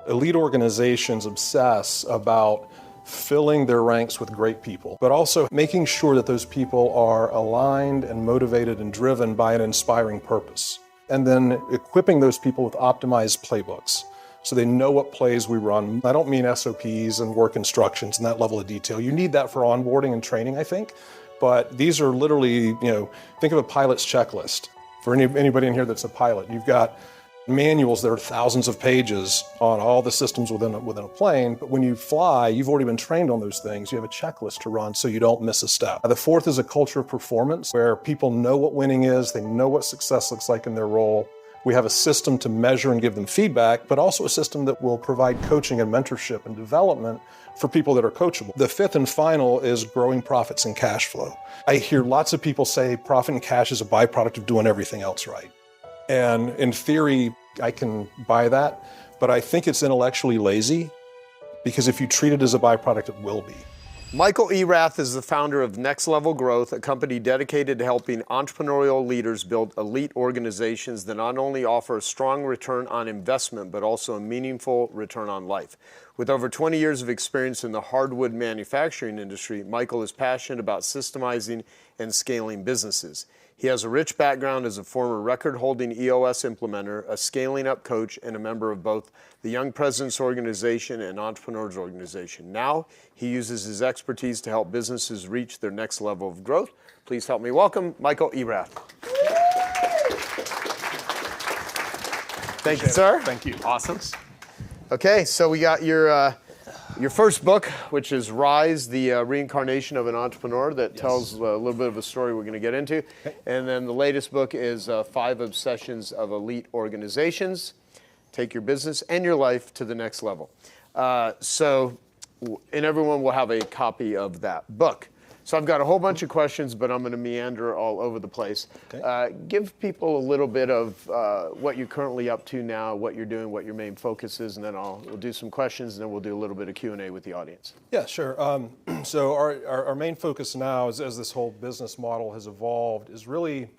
Elite organizations obsess about filling their ranks with great people, but also making sure that those people are aligned and motivated and driven by an inspiring purpose. And then equipping those people with optimized playbooks so they know what plays we run. I don't mean SOPs and work instructions and that level of detail. You need that for onboarding and training, I think. But these are literally, think of a pilot's checklist. For anybody in here that's a pilot, you've got manuals that are thousands of pages on all the systems within a plane, but when you fly, you've already been trained on those things. You have a checklist to run so you don't miss a step. The fourth is a culture of performance where people know what winning is, they know what success looks like in their role. We have a system to measure and give them feedback, but also a system that will provide coaching and mentorship and development for people that are coachable. The fifth and final is growing profits and cash flow. I hear lots of people say profit and cash is a byproduct of doing everything else right. And in theory, I can buy that, but I think it's intellectually lazy because if you treat it as a byproduct, it will be. Michael Erath is the founder of Next Level Growth, a company dedicated to helping entrepreneurial leaders build elite organizations that not only offer a strong return on investment, but also a meaningful return on life. With over 20 years of experience in the hardwood manufacturing industry, Michael is passionate about systemizing and scaling businesses. He has a rich background as a former record-holding EOS implementer, a scaling-up coach, and a member of both the Young Presidents Organization and Entrepreneurs Organization. Now, he uses his expertise to help businesses reach their next level of growth. Please help me welcome Michael Erath. Thank you, sir. Thank you. Awesome. Okay, so we got your first book, which is Rise, the Reincarnation of an Entrepreneur, that tells a little bit of a story we're going to get into. Okay. And then the latest book is 5 Obsessions of Elite Organizations. Take your business and your life to the next level. And everyone will have a copy of that book. So I've got a whole bunch of questions, but I'm going to meander all over the place. Okay. Give people a little bit of what you're currently up to now, what you're doing, what your main focus is, and then we'll do some questions, and then we'll do a little bit of Q&A with the audience. Yeah, sure. So our main focus now, as this whole business model has evolved, is really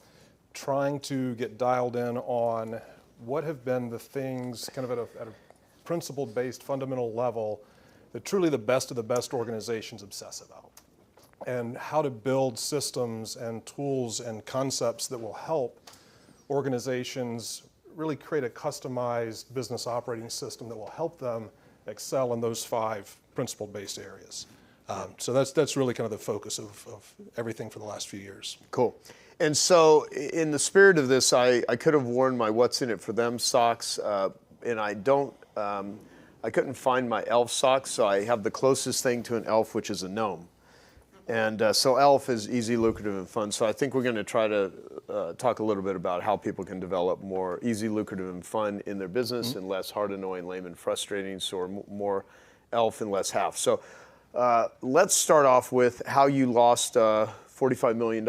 trying to get dialed in on what have been the things kind of at a principle-based fundamental level that truly the best of the best organizations obsess about, and how to build systems and tools and concepts that will help organizations really create a customized business operating system that will help them excel in those 5 principle-based areas. So that's really kind of the focus of everything for the last few years. Cool. And so in the spirit of this, I could have worn my What's in It for Them socks, and I couldn't find my elf socks, so I have the closest thing to an elf, which is a gnome. And so ELF is easy, lucrative, and fun. So I think we're going to try to talk a little bit about how people can develop more easy, lucrative, and fun in their business, and less hard, annoying, lame, and frustrating, so more ELF and less half. So let's start off with how you lost $45 million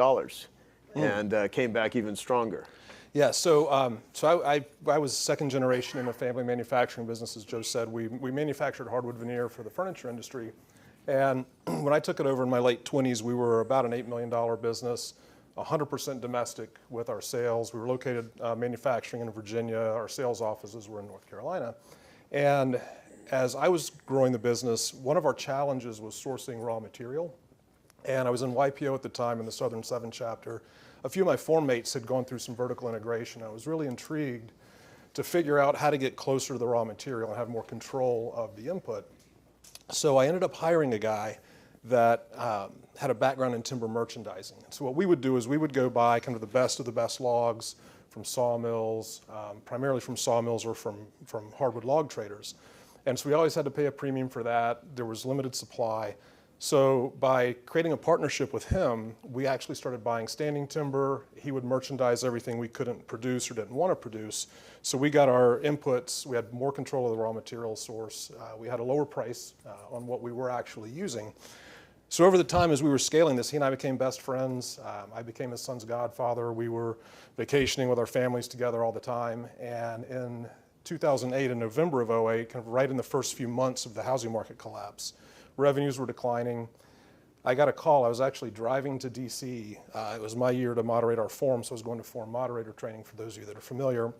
and came back even stronger. Yeah, so I was second generation in a family manufacturing business, as Joe said. We manufactured hardwood veneer for the furniture industry. And when I took it over in my late 20s, we were about an $8 million business, 100% domestic with our sales. We were located manufacturing in Virginia. Our sales offices were in North Carolina. And as I was growing the business, one of our challenges was sourcing raw material. And I was in YPO at the time in the Southern 7 chapter. A few of my form mates had gone through some vertical integration. I was really intrigued to figure out how to get closer to the raw material and have more control of the input. So I ended up hiring a guy that had a background in timber merchandising. So what we would do is we would go buy kind of the best logs from sawmills, primarily from sawmills or from hardwood log traders. And so we always had to pay a premium for that. There was limited supply. So by creating a partnership with him, we actually started buying standing timber. He would merchandise everything we couldn't produce or didn't want to produce. So we got our inputs. We had more control of the raw material source. We had a lower price on what we were actually using. So over the time as we were scaling this, he and I became best friends. I became his son's godfather. We were vacationing with our families together all the time. And in 2008, in November of 2008, kind of right in the first few months of the housing market collapse, revenues were declining. I got a call. I was actually driving to DC. It was my year to moderate our forum, so I was going to forum moderator training for those of you that are familiar.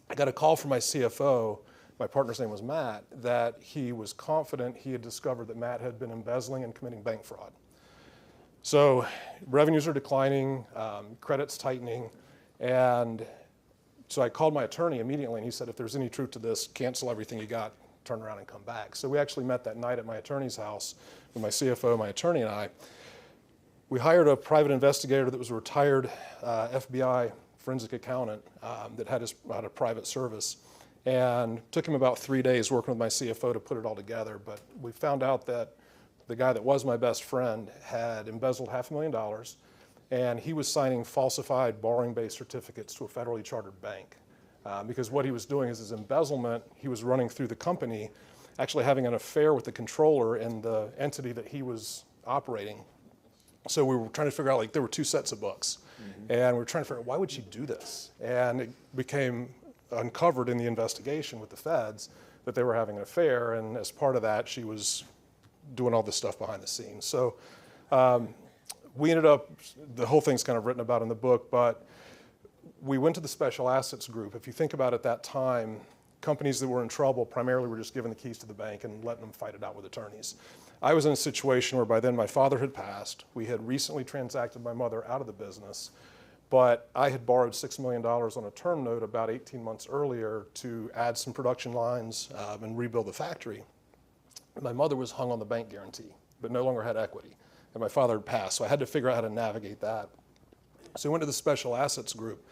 I got a call from my CFO my partner's name was Matt, that he was confident he had discovered that Matt had been embezzling and committing bank fraud. So revenues are declining, credit's tightening, and so I called my attorney immediately, and he said, if there's any truth to this, cancel everything you got, turn around and come back. So we actually met that night at my attorney's house with my CFO, my attorney, and I. We hired a private investigator that was a retired FBI forensic accountant that had a private service, and took him about 3 days working with my CFO to put it all together. But we found out that the guy that was my best friend had embezzled $500,000, and he was signing falsified borrowing-based certificates to a federally chartered bank. Because what he was doing is his embezzlement, he was running through the company, actually having an affair with the controller and the entity that he was operating. So we were trying to figure out, like, there were two sets of books. And we were trying to figure out, why would she do this? And it became uncovered in the investigation with the feds that they were having an affair, and as part of that, she was doing all this stuff behind the scenes. So we ended up, the whole thing's kind of written about in the book, but we went to the special assets group. If you think about it, at that time, companies that were in trouble primarily were just given the keys to the bank and letting them fight it out with attorneys. I was in a situation where by then my father had passed. We had recently transacted my mother out of the business, but I had borrowed $6 million on a term note about 18 months earlier to add some production lines and rebuild the factory. My mother was hung on the bank guarantee, but no longer had equity, and my father had passed, so I had to figure out how to navigate that. So we went to the special assets group,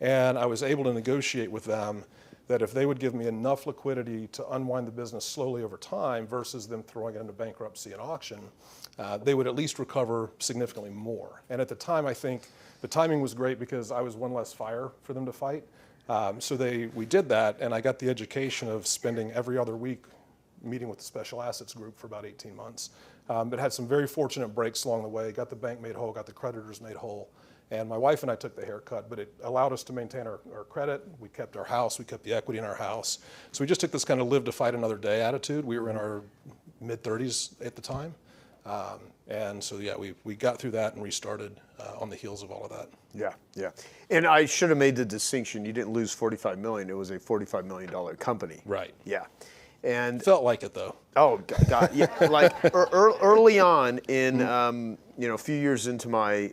and I was able to negotiate with them that if they would give me enough liquidity to unwind the business slowly over time versus them throwing it into bankruptcy and auction, they would at least recover significantly more. And at the time, I think the timing was great because I was one less fire for them to fight. So we did that, and I got the education of spending every other week meeting with the special assets group for about 18 months. But had some very fortunate breaks along the way, got the bank made whole, got the creditors made whole. And my wife and I took the haircut, but it allowed us to maintain our credit. We kept our house, we kept the equity in our house. So we just took this kind of live to fight another day attitude. We were in our mid-30s at the time. And so, yeah, we got through that and restarted on the heels of all of that. Yeah, yeah. And I should have made the distinction. You didn't lose $45 million. It was a $45 million company. Right. Yeah. And felt like it, though. Oh, God. Yeah. Like early on in, a few years into my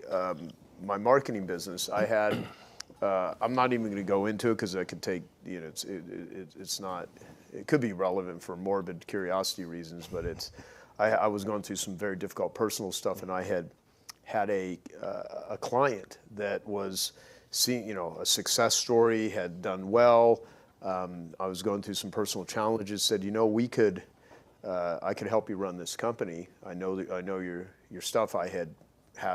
my marketing business, I had, I'm not even going to go into it because I could take, it's not, it could be relevant for morbid curiosity reasons, but I was going through some very difficult personal stuff, and I had a client that was seeing, a success story, had done well. I was going through some personal challenges, said, I could help you run this company. I know your stuff. I had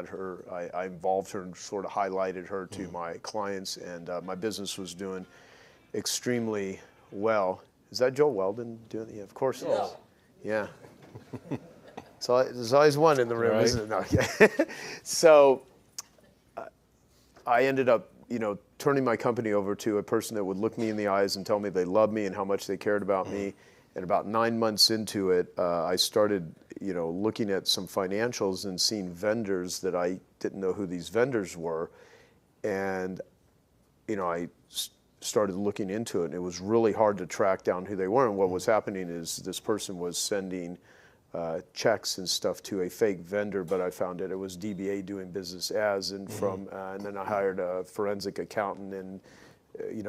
her, I involved her and sort of highlighted her to my clients, and my business was doing extremely well. Is that Joel Weldon doing it? Yeah, of course it is. Yeah. So there's always one in the room, right? Isn't it? No, yeah. So I ended up, turning my company over to a person that would look me in the eyes and tell me they loved me and how much they cared about me. And about 9 months into it, I started, looking at some financials and seeing vendors that I didn't know who these vendors were. And, I started looking into it, and it was really hard to track down who they were. And what was happening is this person was sending checks and stuff to a fake vendor, but I found it was DBA doing business as, and and then I hired a forensic accountant, and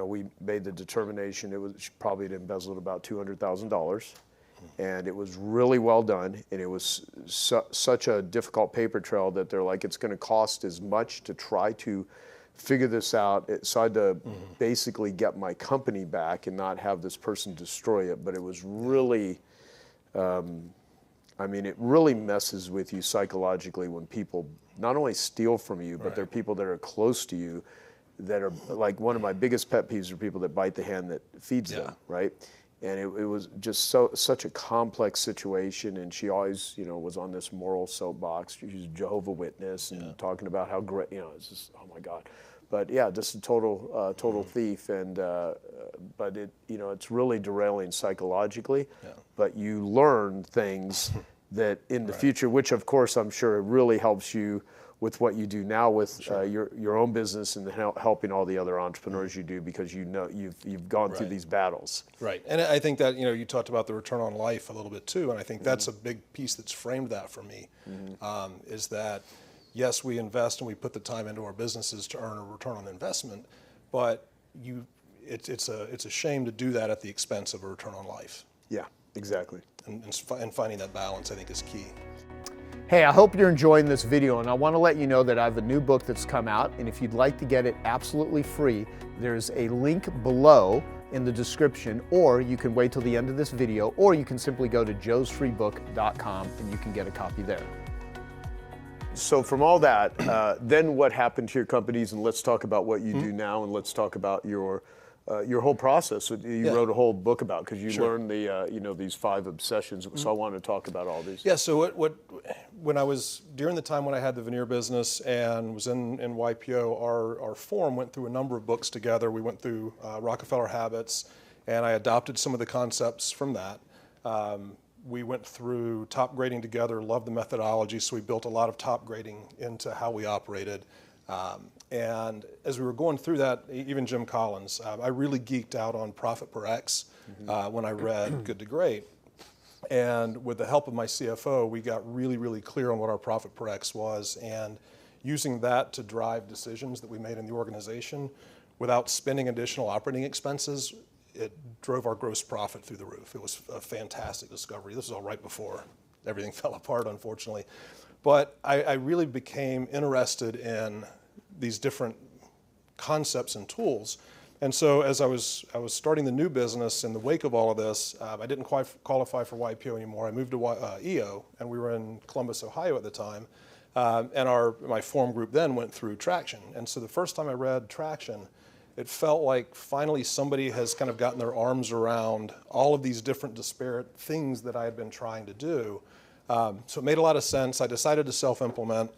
we made the determination it was probably had embezzled about $200,000, and it was really well done, and it was such a difficult paper trail that they're like, it's going to cost as much to try to figure this out. So I had to basically get my company back and not have this person destroy it, but it was really, it really messes with you psychologically when people not only steal from you, but they're people that are close to you that are, like, one of my biggest pet peeves are people that bite the hand that feeds them, right? And it was just such a complex situation, and she always, was on this moral soapbox. She's a Jehovah's Witness and talking about how great, it's just, oh my God. But yeah, just a total thief, and but it, it's really derailing psychologically. Yeah. But you learn things that in the future, which of course I'm sure really helps you with what you do now with your own business and helping all the other entrepreneurs you do, because you know you've gone through these battles. Right, and I think that you talked about the return on life a little bit too, and I think that's a big piece that's framed that for me, is that yes, we invest and we put the time into our businesses to earn a return on investment, but it's a shame to do that at the expense of a return on life. Yeah, exactly. And finding that balance, I think, is key. Hey, I hope you're enjoying this video, and I want to let you know that I have a new book that's come out, and if you'd like to get it absolutely free, there's a link below in the description, or you can wait till the end of this video, or you can simply go to joesfreebook.com and you can get a copy there. So from all that, then what happened to your companies, and let's talk about what you do now, and let's talk about your whole process. You wrote a whole book about, because you learned the these 5 obsessions. So I want to talk about all these. Yeah. So when I was during the time when I had the veneer business and was in YPO, our firm went through a number of books together. We went through Rockefeller Habits, and I adopted some of the concepts from that. We went through top grading together, loved the methodology, so we built a lot of top grading into how we operated. And as we were going through that, even Jim Collins, I really geeked out on profit per X when I read Good to Great. And with the help of my CFO, we got really, really clear on what our profit per X was, and using that to drive decisions that we made in the organization without spending additional operating expenses, it drove our gross profit through the roof. It was a fantastic discovery. This was all right before everything fell apart, unfortunately. But I really became interested in these different concepts and tools. And so as I was starting the new business in the wake of all of this, I didn't quite qualify for YPO anymore. I moved to EO, and we were in Columbus, Ohio at the time. And my form group then went through Traction. And so the first time I read Traction, it felt like finally somebody has kind of gotten their arms around all of these different disparate things that I had been trying to do. So it made a lot of sense. I decided to self-implement,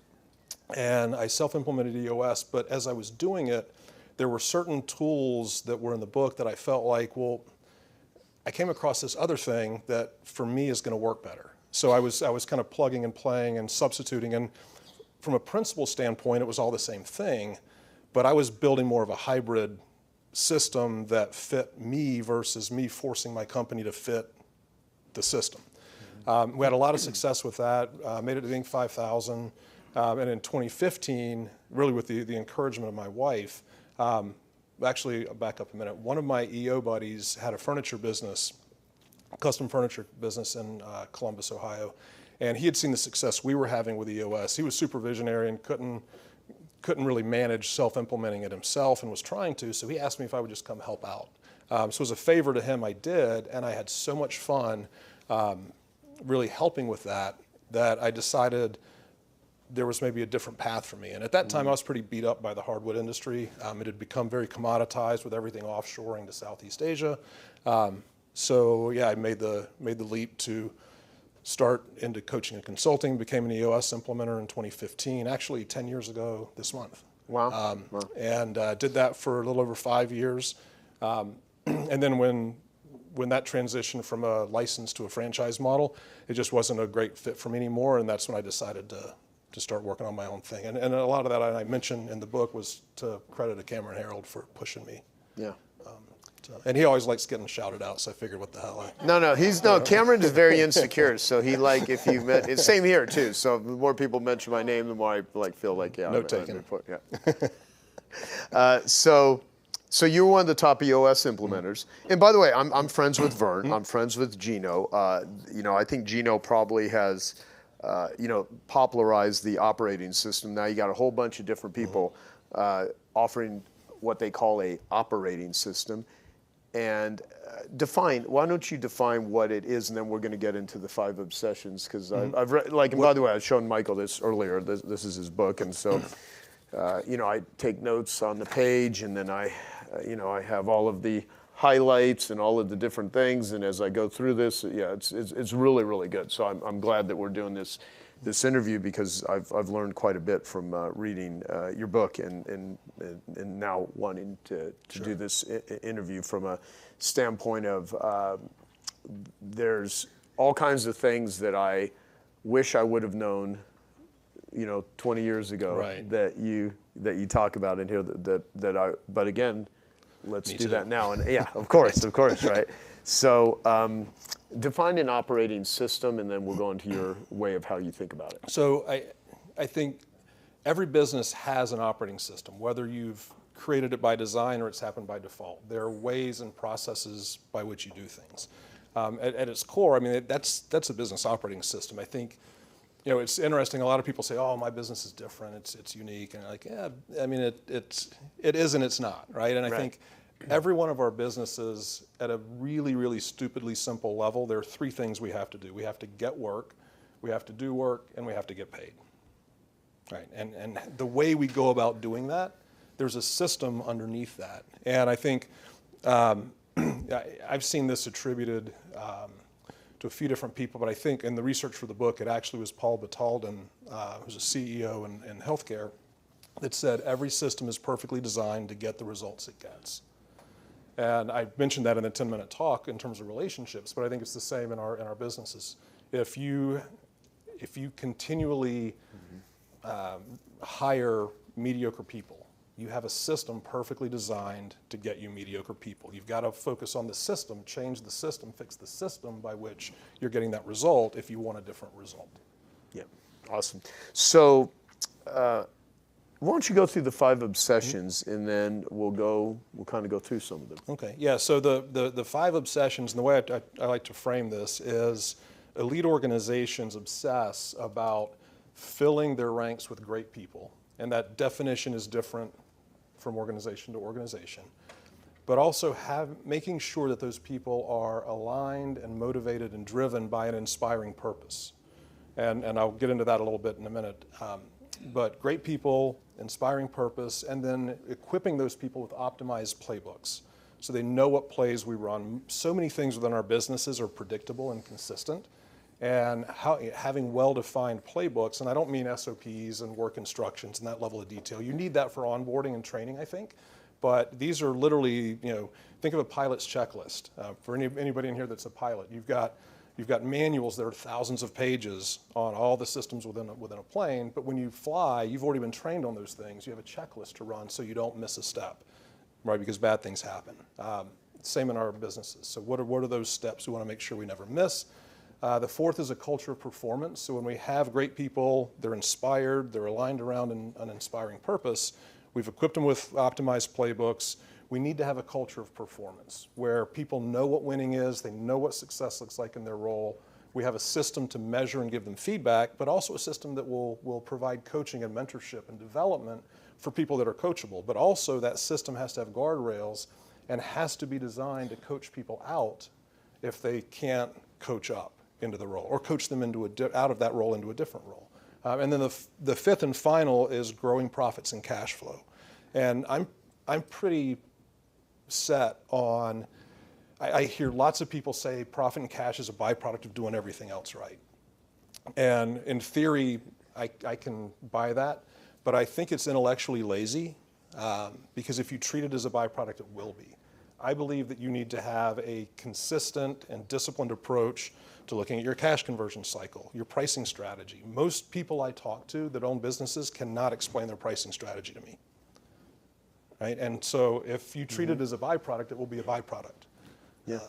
and I self-implemented EOS, but as I was doing it, there were certain tools that were in the book that I felt like, well, I came across this other thing that for me is going to work better. So I was kind of plugging and playing and substituting, and from a principle standpoint, it was all the same thing, but I was building more of a hybrid system that fit me versus me forcing my company to fit the system. We had a lot of success with that, made it to Inc. 5000, and in 2015, really with the encouragement of my wife, actually, I'll back up a minute, one of my EO buddies had a furniture business, custom furniture business in Columbus, Ohio, and he had seen the success we were having with EOS. He was super visionary and couldn't really manage self-implementing it himself and was trying to, so he asked me if I would just come help out. So as a favor to him, I did, and I had so much fun really helping with that I decided there was maybe a different path for me. And at that time, I was pretty beat up by the hardwood industry. It had become very commoditized with everything offshoring to Southeast Asia. So yeah, I made the leap to start into coaching and consulting, became an EOS implementer in 2015, actually 10 years ago this month. Wow. And did that for a little over 5 years. And then when that transitioned from a license to a franchise model, it just wasn't a great fit for me anymore, and that's when I decided to start working on my own thing. And a lot of that I mentioned in the book was to credit to Cameron Harold for pushing me. Yeah. And he always likes getting shouted out, so I figured, what the hell? Cameron is very insecure, so he if you met, it's same here too. So the more people mention my name, the more I feel like, yeah. No taking. Yeah. So you were one of the top EOS implementers. And by the way, I'm friends with Vern. I'm friends with Gino. I think Gino probably has, popularized the operating system. Now you got a whole bunch of different people offering what they call a operating system. And why don't you define what it is, and then we're going to get into the 5 obsessions, because I've read, and by the way, I was showing Michael this earlier. This is his book, and so, I take notes on the page, and then I have all of the highlights and all of the different things, and as I go through this, it's really, really good. So I'm glad that we're doing this interview, because I've learned quite a bit from reading your book and now wanting to do this interview from a standpoint of there's all kinds of things that I wish I would have known 20 years ago Right. that you talk about in here but again, let's do that now. And yeah, of course, right? So define an operating system, and then we'll go into your way of how you think about it. So I think every business has an operating system, whether you've created it by design or it's happened by default. There are ways and processes by which you do things. At its core, I mean, that's a business operating system. I think, it's interesting. A lot of people say, "Oh, my business is different. It's unique," and I'm like, yeah, I mean, it is and it's not, right? And I think every one of our businesses, at a really, really stupidly simple level, there are three things we have to do. We have to get work, we have to do work, and we have to get paid. Right, and the way we go about doing that, there's a system underneath that. And I think I've seen this attributed to a few different people, but I think in the research for the book, it actually was Paul Batalden, who's a CEO in healthcare, that said every system is perfectly designed to get the results it gets. And I mentioned that in the 10-minute talk in terms of relationships, but I think it's the same in our businesses. If you continually hire mediocre people, you have a system perfectly designed to get you mediocre people. You've got to focus on the system, change the system, fix the system by which you're getting that result if you want a different result. Yeah, awesome. So why don't you go through the 5 obsessions, and then we'll kind of go through some of them. Okay, yeah, so the 5 obsessions, and the way I like to frame this is elite organizations obsess about filling their ranks with great people. And that definition is different from organization to organization. But also making sure that those people are aligned and motivated and driven by an inspiring purpose. And I'll get into that a little bit in a minute. But great people, inspiring purpose, and then equipping those people with optimized playbooks so they know what plays we run. So many things within our businesses are predictable and consistent. And having well-defined playbooks, and I don't mean SOPs and work instructions and that level of detail. You need that for onboarding and training, I think. But these are literally, think of a pilot's checklist. For anybody in here that's a pilot, you've got manuals that are thousands of pages on all the systems within a plane. But when you fly, you've already been trained on those things. You have a checklist to run so you don't miss a step, right? Because bad things happen. Same in our businesses. So what are those steps we want to make sure we never miss? The 4th is a culture of performance. So when we have great people, they're inspired, they're aligned around an inspiring purpose, we've equipped them with optimized playbooks. We need to have a culture of performance where people know what winning is, they know what success looks like in their role. We have a system to measure and give them feedback, but also a system that will provide coaching and mentorship and development for people that are coachable. But also that system has to have guardrails and has to be designed to coach people out if they can't coach up into the role, or coach them out of that role into a different role. And then the 5th and final is growing profits and cash flow. And I'm pretty set on, I hear lots of people say profit and cash is a byproduct of doing everything else right. And in theory, I can buy that, but I think it's intellectually lazy because if you treat it as a byproduct, it will be. I believe that you need to have a consistent and disciplined approach to looking at your cash conversion cycle, your pricing strategy. Most people I talk to that own businesses cannot explain their pricing strategy to me. Right? And so if you treat it as a byproduct, it will be a byproduct. Yeah.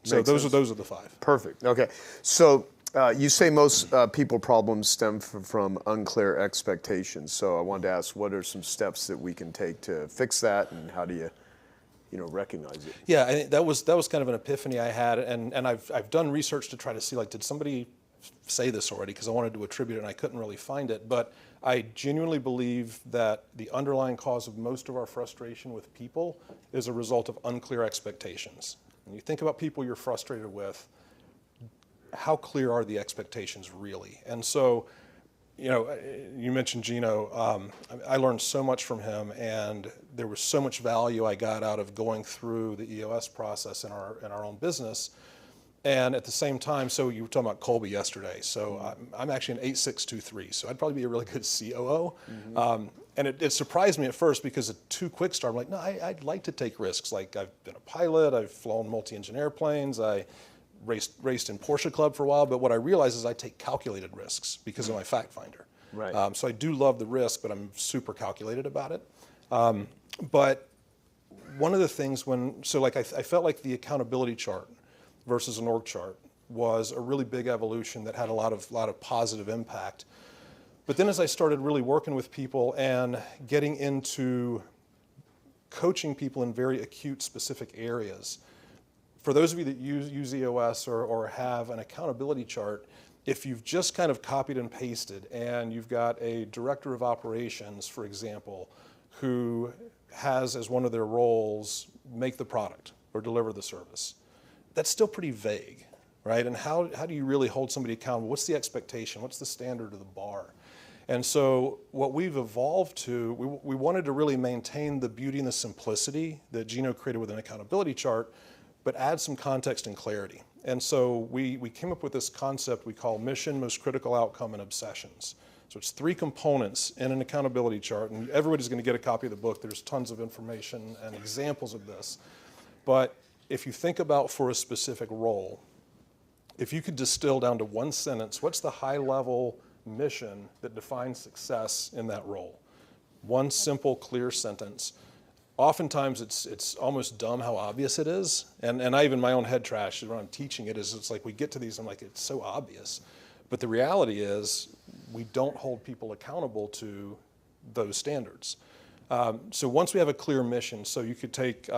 So those are the 5. Perfect. Okay. So you say most people problems stem from unclear expectations. So I wanted to ask, what are some steps that we can take to fix that, and how do you recognize it? Yeah, I think that was kind of an epiphany I had, and I've done research to try to see, did somebody say this already? Because I wanted to attribute it and I couldn't really find it. But I genuinely believe that the underlying cause of most of our frustration with people is a result of unclear expectations. When you think about people you're frustrated with, how clear are the expectations really? And so, you mentioned Gino. I learned so much from him, and there was so much value I got out of going through the EOS process in our own business. And at the same time, so you were talking about Colby yesterday. So I'm actually an 8623, so I'd probably be a really good COO. Mm-hmm. And it surprised me at first because at too quick start, I'm like, no, I'd like to take risks. Like I've been a pilot, I've flown multi-engine airplanes, I raced in Porsche Club for a while, but what I realized is I take calculated risks because of my fact finder. Right. So I do love the risk, but I'm super calculated about it. But one of the things I felt like the accountability chart versus an org chart was a really big evolution that had a lot of positive impact. But then as I started really working with people and getting into coaching people in very acute specific areas, for those of you that use EOS or have an accountability chart, if you've just kind of copied and pasted and you've got a director of operations, for example, who has as one of their roles make the product or deliver the service, that's still pretty vague, right? And how do you really hold somebody accountable? What's the expectation? What's the standard of the bar? And so what we've evolved to, we wanted to really maintain the beauty and the simplicity that Gino created with an accountability chart, but add some context and clarity. And so we came up with this concept we call mission, most critical outcome, and obsessions. So it's 3 components in an accountability chart, and everybody's going to get a copy of the book. There's tons of information and examples of this. But if you think about for a specific role, if you could distill down to one sentence, what's the high-level mission that defines success in that role? One simple, clear sentence. Oftentimes it's almost dumb how obvious it is, and I even my own head trash when I'm teaching it is it's like we get to these, I'm like, it's so obvious. But the reality is we don't hold people accountable to those standards. So once we have a clear mission, so you could take,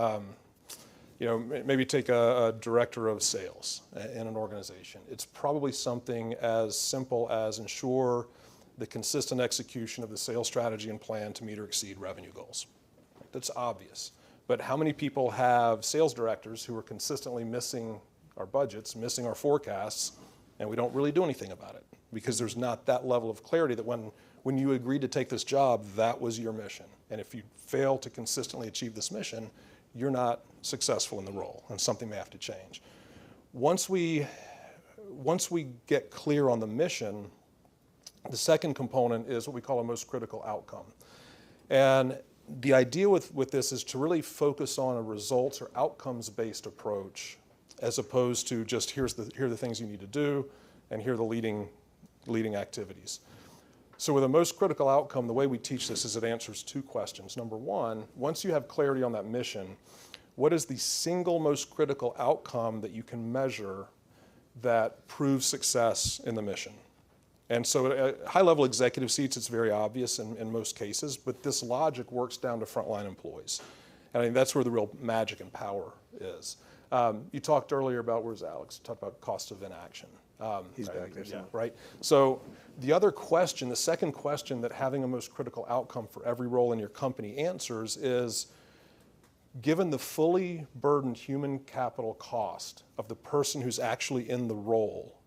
maybe take a director of sales in an organization. It's probably something as simple as ensure the consistent execution of the sales strategy and plan to meet or exceed revenue goals. That's obvious. But how many people have sales directors who are consistently missing our budgets, missing our forecasts, and we don't really do anything about it? Because there's not that level of clarity that when you agreed to take this job, that was your mission. And if you fail to consistently achieve this mission, you're not successful in the role, and something may have to change. Once we get clear on the mission, the second component is what we call a most critical outcome. And the idea with this is to really focus on a results or outcomes-based approach, as opposed to just here are the things you need to do, and here are the leading activities. So with a most critical outcome, the way we teach this is it answers 2 questions. Number one, once you have clarity on that mission, what is the single most critical outcome that you can measure that proves success in the mission? And so at high-level executive seats, it's very obvious in most cases, but this logic works down to frontline employees. And I think that's where the real magic and power is. You talked earlier about, where's Alex? You talked about cost of inaction. He's back there. Yeah, right. So the second question that having a most critical outcome for every role in your company answers is, given the fully burdened human capital cost of the person who's actually in the role,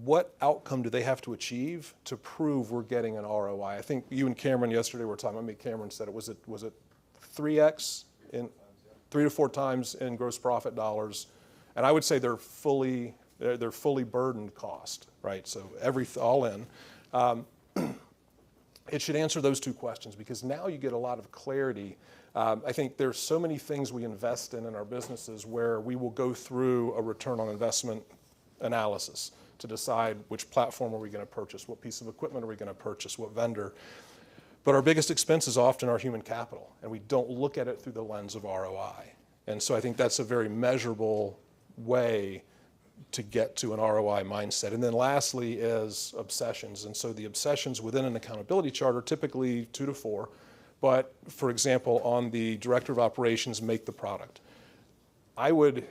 what outcome do they have to achieve to prove we're getting an ROI? I think you and Cameron yesterday were talking, maybe Cameron said it, was it 3x in 3 to 4 times in gross profit dollars? And I would say they're fully burdened cost, right? So all in. It should answer those 2 questions, because now you get a lot of clarity. I think there's so many things we invest in our businesses where we will go through a return on investment analysis to decide which platform are we going to purchase, what piece of equipment are we going to purchase, what vendor. But our biggest expense is often our human capital, and we don't look at it through the lens of ROI. And so I think that's a very measurable way to get to an ROI mindset. And then lastly is obsessions. And so the obsessions within an accountability chart are typically 2 to 4. But for example, on the director of operations, make the product, I would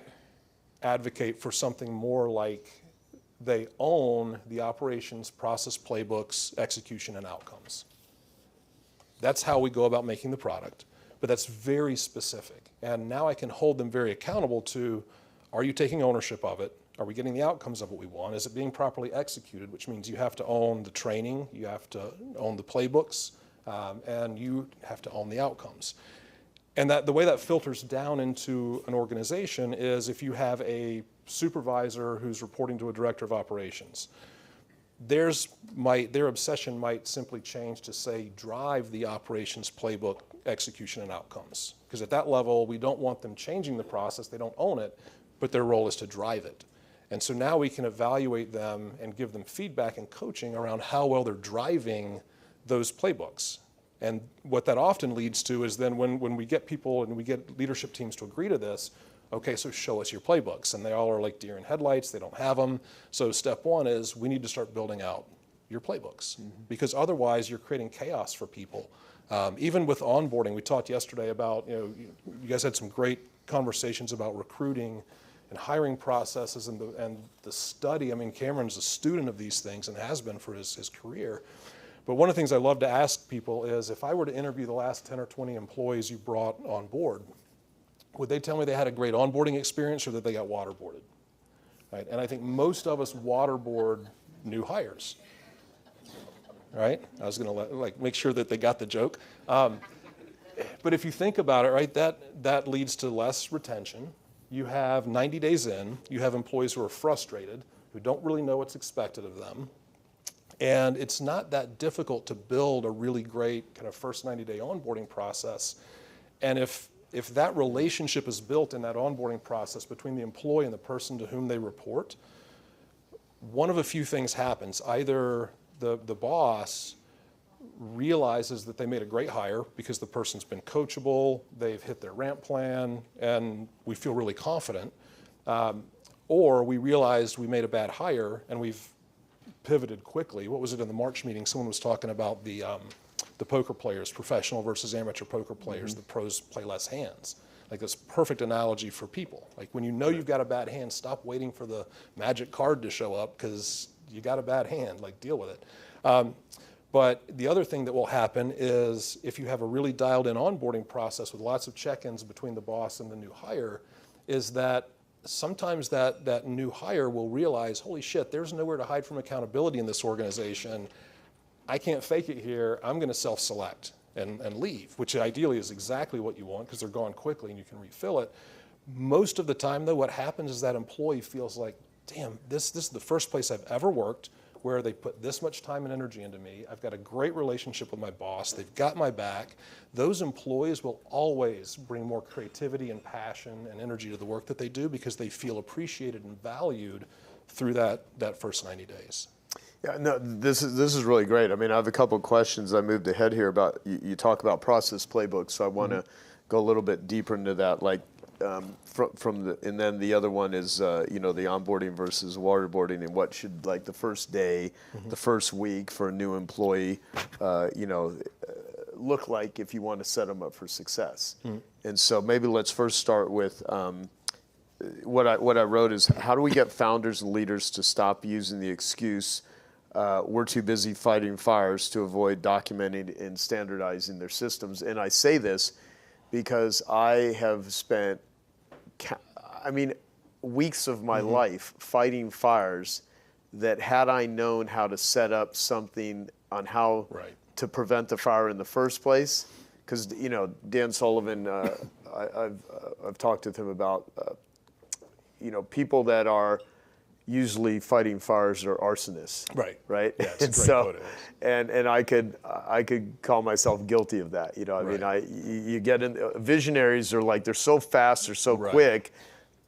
advocate for something more like they own the operations, process, playbooks, execution, and outcomes. That's how we go about making the product, but that's very specific. And now I can hold them very accountable to, are you taking ownership of it? Are we getting the outcomes of what we want? Is it being properly executed? Which means you have to own the training, you have to own the playbooks, and you have to own the outcomes. And the way that filters down into an organization is if you have a supervisor who's reporting to a director of operations, their obsession might simply change to say, drive the operations playbook execution and outcomes. Because at that level, we don't want them changing the process, they don't own it, but their role is to drive it. And so now we can evaluate them and give them feedback and coaching around how well they're driving those playbooks. And what that often leads to is then when we get people and we get leadership teams to agree to this, okay, so show us your playbooks. And they all are like deer in headlights, they don't have them. So step one is we need to start building out your playbooks, because otherwise you're creating chaos for people. Even with onboarding, we talked yesterday about, you guys had some great conversations about recruiting and hiring processes and the study. I mean, Cameron's a student of these things and has been for his career. But one of the things I love to ask people is, if I were to interview the last 10 or 20 employees you brought on board, would they tell me they had a great onboarding experience or that they got waterboarded? Right? And I think most of us waterboard new hires. Right? I was going to make sure that they got the joke. But if you think about it, right, that leads to less retention. You have 90 days in, you have employees who are frustrated, who don't really know what's expected of them. And it's not that difficult to build a really great kind of first 90-day onboarding process. And if that relationship is built in that onboarding process between the employee and the person to whom they report, one of a few things happens. Either the boss realizes that they made a great hire because the person's been coachable, they've hit their ramp plan, and we feel really confident. Or we realized we made a bad hire and we've pivoted quickly. What was it in the March meeting? Someone was talking about the poker players, professional versus amateur poker players. The pros play less hands. Like, this perfect analogy for people. Like, when you know you've got a bad hand, stop waiting for the magic card to show up because you got a bad hand. Like, deal with it. But the other thing that will happen is, if you have a really dialed in onboarding process with lots of check-ins between the boss and the new hire, is that sometimes that new hire will realize, holy shit, there's nowhere to hide from accountability in this organization. I can't fake it here. I'm going to self-select and leave, which ideally is exactly what you want because they're gone quickly and you can refill it. Most of the time, though, what happens is that employee feels like, damn, this is the first place I've ever worked where they put this much time and energy into me. I've got a great relationship with my boss. They've got my back. Those employees will always bring more creativity and passion and energy to the work that they do because they feel appreciated and valued through that first 90 days. Yeah, no, this is really great. I mean, I have a couple of questions. I moved ahead here about, you talk about process playbooks, so I want to go a little bit deeper into that. Like, and then the other one is, the onboarding versus waterboarding, and what should, like, the first day, the first week for a new employee, look like if you want to set them up for success. And so maybe let's first start with what I wrote is, how do we get founders and leaders to stop using the excuse, we're too busy fighting fires, to avoid documenting and standardizing their systems? And I say this because I have spent weeks of my life fighting fires that, had I known how to set up something on how to prevent the fire in the first place, because Dan Sullivan, I've talked with him about people that are usually fighting fires are arsonists. Right. Yeah, it's a great quote. And I could call myself guilty of that. You get in, visionaries are like, they're so fast, they're so quick.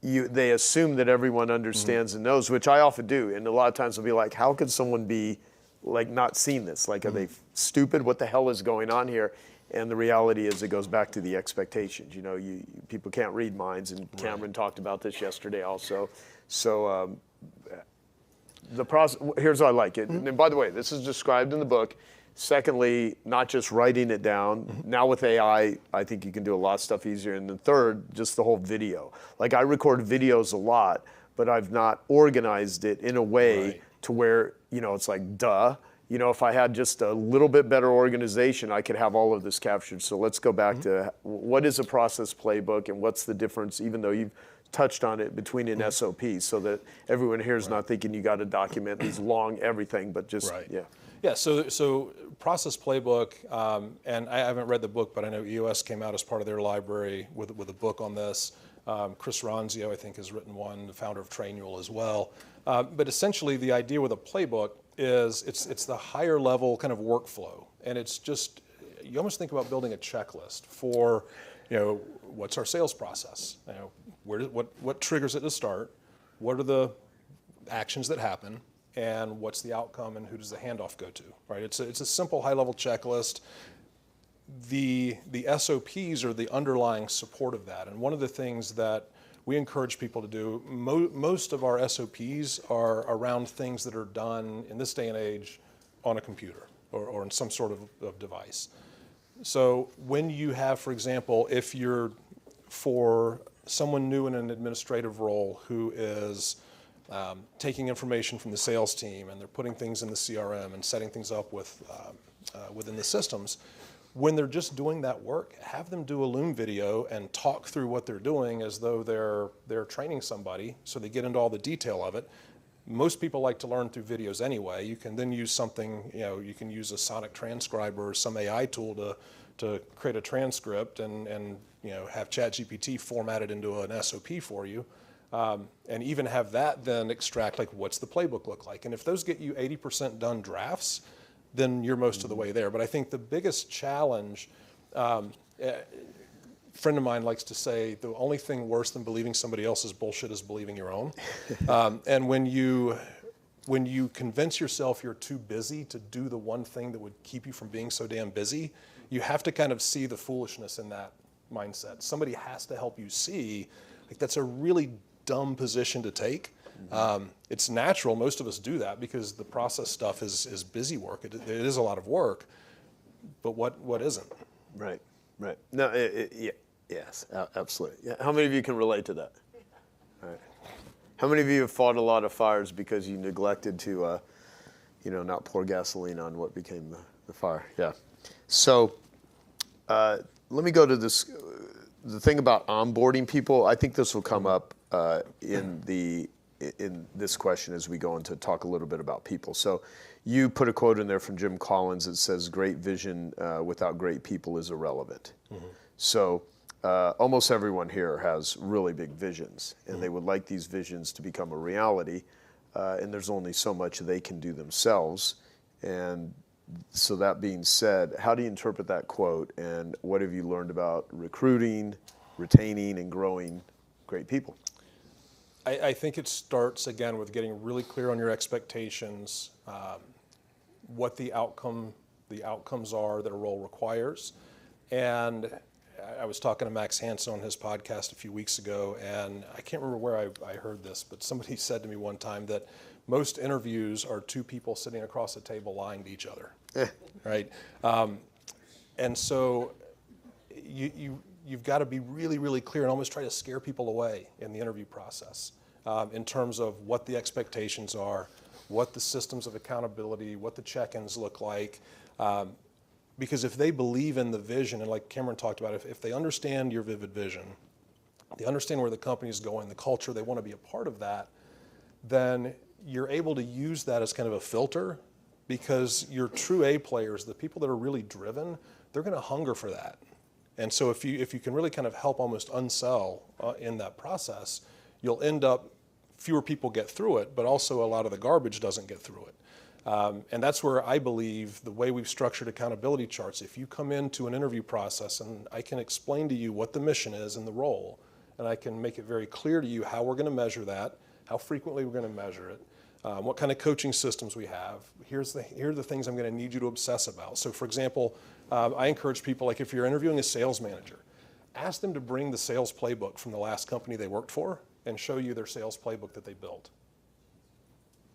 They assume that everyone understands and knows, which I often do. And a lot of times I'll be like, how could someone be like not seeing this? Like, are they stupid? What the hell is going on here? And the reality is, it goes back to the expectations. People can't read minds, and Cameron talked about this yesterday also. So the process, here's how I like it. And by the way, this is described in the book. Secondly, not just writing it down. Now with AI, I think you can do a lot of stuff easier. And then third, just the whole video. Like, I record videos a lot, but I've not organized it in a way to where, it's like, duh. If I had just a little bit better organization, I could have all of this captured. So let's go back to, what is a process playbook, and what's the difference, even though you've touched on it, between an SOP, so that everyone here is not thinking you got to document these long everything, but just, Yeah, so process playbook, and I haven't read the book, but I know EOS came out as part of their library with a book on this. Chris Ronzio, I think, has written one, the founder of Trainual as well. But essentially, the idea with a playbook is it's the higher level kind of workflow, and it's just, you almost think about building a checklist for, what's our sales process? What triggers it to start? What are the actions that happen and what's the outcome and who does the handoff go to, right? It's a simple high-level checklist. The SOPs are the underlying support of that. And one of the things that we encourage people to do, most of our SOPs are around things that are done in this day and age on a computer or in some sort of device. So when you have, for example, if you're for someone new in an administrative role who is taking information from the sales team and they're putting things in the CRM and setting things up with, within the systems, when they're just doing that work, have them do a Loom video and talk through what they're doing as though they're training somebody, so they get into all the detail of it. Most people like to learn through videos anyway. You can then use something, you can use a sonic transcriber or some AI tool to create a transcript and have ChatGPT formatted into an SOP for you. And even have that then extract, like, what's the playbook look like? And if those get you 80% done drafts, then you're most of the way there. But I think the biggest challenge, a friend of mine likes to say, the only thing worse than believing somebody else's bullshit is believing your own. And when you convince yourself you're too busy to do the one thing that would keep you from being so damn busy, you have to kind of see the foolishness in that mindset. Somebody has to help you see, like, that's a really dumb position to take. It's natural. Most of us do that because the process stuff is busy work. It is a lot of work, but what isn't? Right. No, yes, absolutely. Yeah. How many of you can relate to that? All right. How many of you have fought a lot of fires because you neglected to, not pour gasoline on what became the fire? Yeah. So let me go to this. The thing about onboarding people, I think this will come up in this question as we go into talk a little bit about people. So you put a quote in there from Jim Collins that says, great vision without great people is irrelevant. Mm-hmm. So almost everyone here has really big visions, and they would like these visions to become a reality, and there's only so much they can do themselves. And so that being said, how do you interpret that quote, and what have you learned about recruiting, retaining, and growing great people? I think it starts, again, with getting really clear on your expectations, what the outcomes are that a role requires. And I was talking to Max Hansen on his podcast a few weeks ago, and I can't remember where I heard this, but somebody said to me one time that most interviews are two people sitting across a table lying to each other, right? And so you've got to be really, really clear and almost try to scare people away in the interview process in terms of what the expectations are, what the systems of accountability, what the check-ins look like. Because if they believe in the vision, and like Cameron talked about, if they understand your vivid vision, they understand where the company is going, the culture, they want to be a part of that, then you're able to use that as kind of a filter, because your true A players, the people that are really driven, they're going to hunger for that. And so if you can really kind of help almost unsell in that process, you'll end up, fewer people get through it, but also a lot of the garbage doesn't get through it. And that's where I believe the way we've structured accountability charts, if you come into an interview process and I can explain to you what the mission is and the role, and I can make it very clear to you how we're going to measure that, how frequently we're going to measure it, what kind of coaching systems we have, here are the things I'm going to need you to obsess about. So for example, I encourage people, like if you're interviewing a sales manager, ask them to bring the sales playbook from the last company they worked for and show you their sales playbook that they built.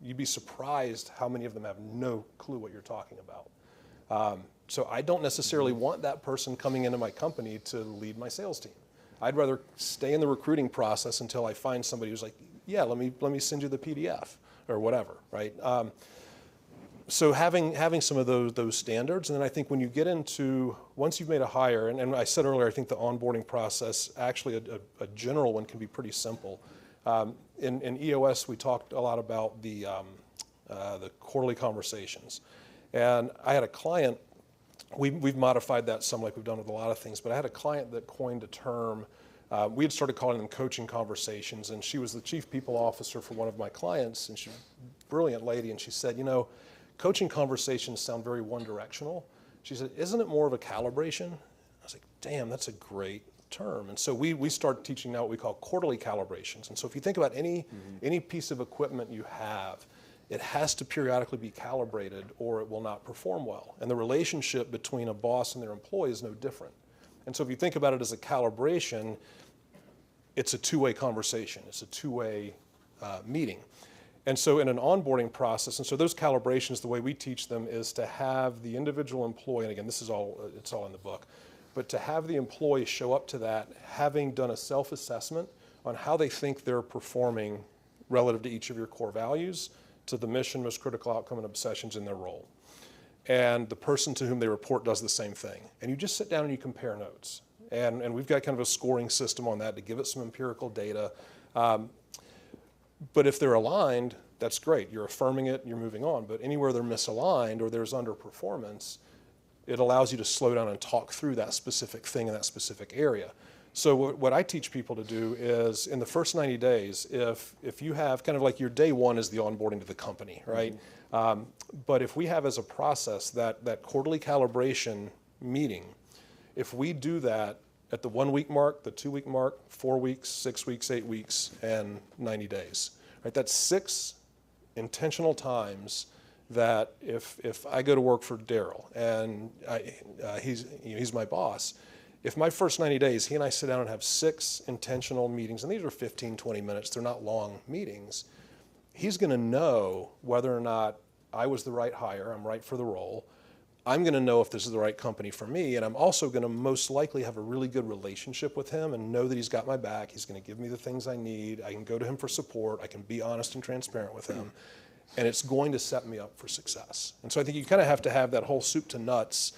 You'd be surprised how many of them have no clue what you're talking about. So I don't necessarily want that person coming into my company to lead my sales team. I'd rather stay in the recruiting process until I find somebody who's like, yeah, let me send you the PDF or whatever, right? So having some of those standards, and then I think when you get into, once you've made a hire, and I said earlier, I think the onboarding process, actually a general one can be pretty simple. In EOS, we talked a lot about the quarterly conversations. And I had a client, we've modified that some like we've done with a lot of things, but I had a client that coined a term, we had started calling them coaching conversations, and she was the chief people officer for one of my clients, and she's a brilliant lady, and she said, coaching conversations sound very one-directional. She said, isn't it more of a calibration? I was like, damn, that's a great term. And so we start teaching now what we call quarterly calibrations. And so if you think about any piece of equipment you have, it has to periodically be calibrated or it will not perform well. And the relationship between a boss and their employee is no different. And so if you think about it as a calibration, it's a two-way conversation. It's a two-way meeting. And so in an onboarding process, and so those calibrations, the way we teach them is to have the individual employee, and again, it's all in the book, but to have the employee show up to that having done a self-assessment on how they think they're performing relative to each of your core values, to the mission, most critical outcome, and obsessions in their role. And the person to whom they report does the same thing. And you just sit down and you compare notes. And we've got kind of a scoring system on that to give it some empirical data. But if they're aligned, that's great. You're affirming it, you're moving on. But anywhere they're misaligned or there's underperformance, it allows you to slow down and talk through that specific thing in that specific area. So what I teach people to do is in the first 90 days, if you have kind of like your day one is the onboarding to the company, right? But if we have as a process that quarterly calibration meeting, if we do that at the 1 week mark, the 2 week mark, 4 weeks, 6 weeks, 8 weeks, and 90 days, right? That's 6 intentional times that if I go to work for Daryl and he's my boss, if my first 90 days, he and I sit down and have 6 intentional meetings, and these are 15, 20 minutes, they're not long meetings, he's gonna know whether or not I was the right hire, I'm right for the role. I'm gonna know if this is the right company for me, and I'm also gonna most likely have a really good relationship with him and know that he's got my back, he's gonna give me the things I need, I can go to him for support, I can be honest and transparent with him, and it's going to set me up for success. And so I think you kind of have to have that whole soup to nuts,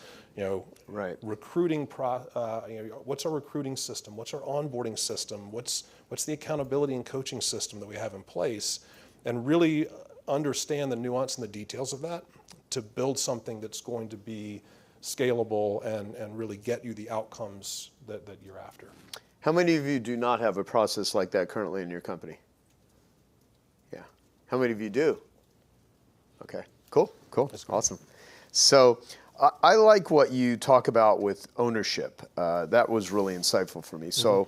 right. Recruiting, what's our recruiting system? What's our onboarding system? What's the accountability and coaching system that we have in place? And really understand the nuance and the details of that to build something that's going to be scalable and really get you the outcomes that you're after. How many of you do not have a process like that currently in your company? Yeah. How many of you do? Okay, cool, awesome. So I like what you talk about with ownership. That was really insightful for me. So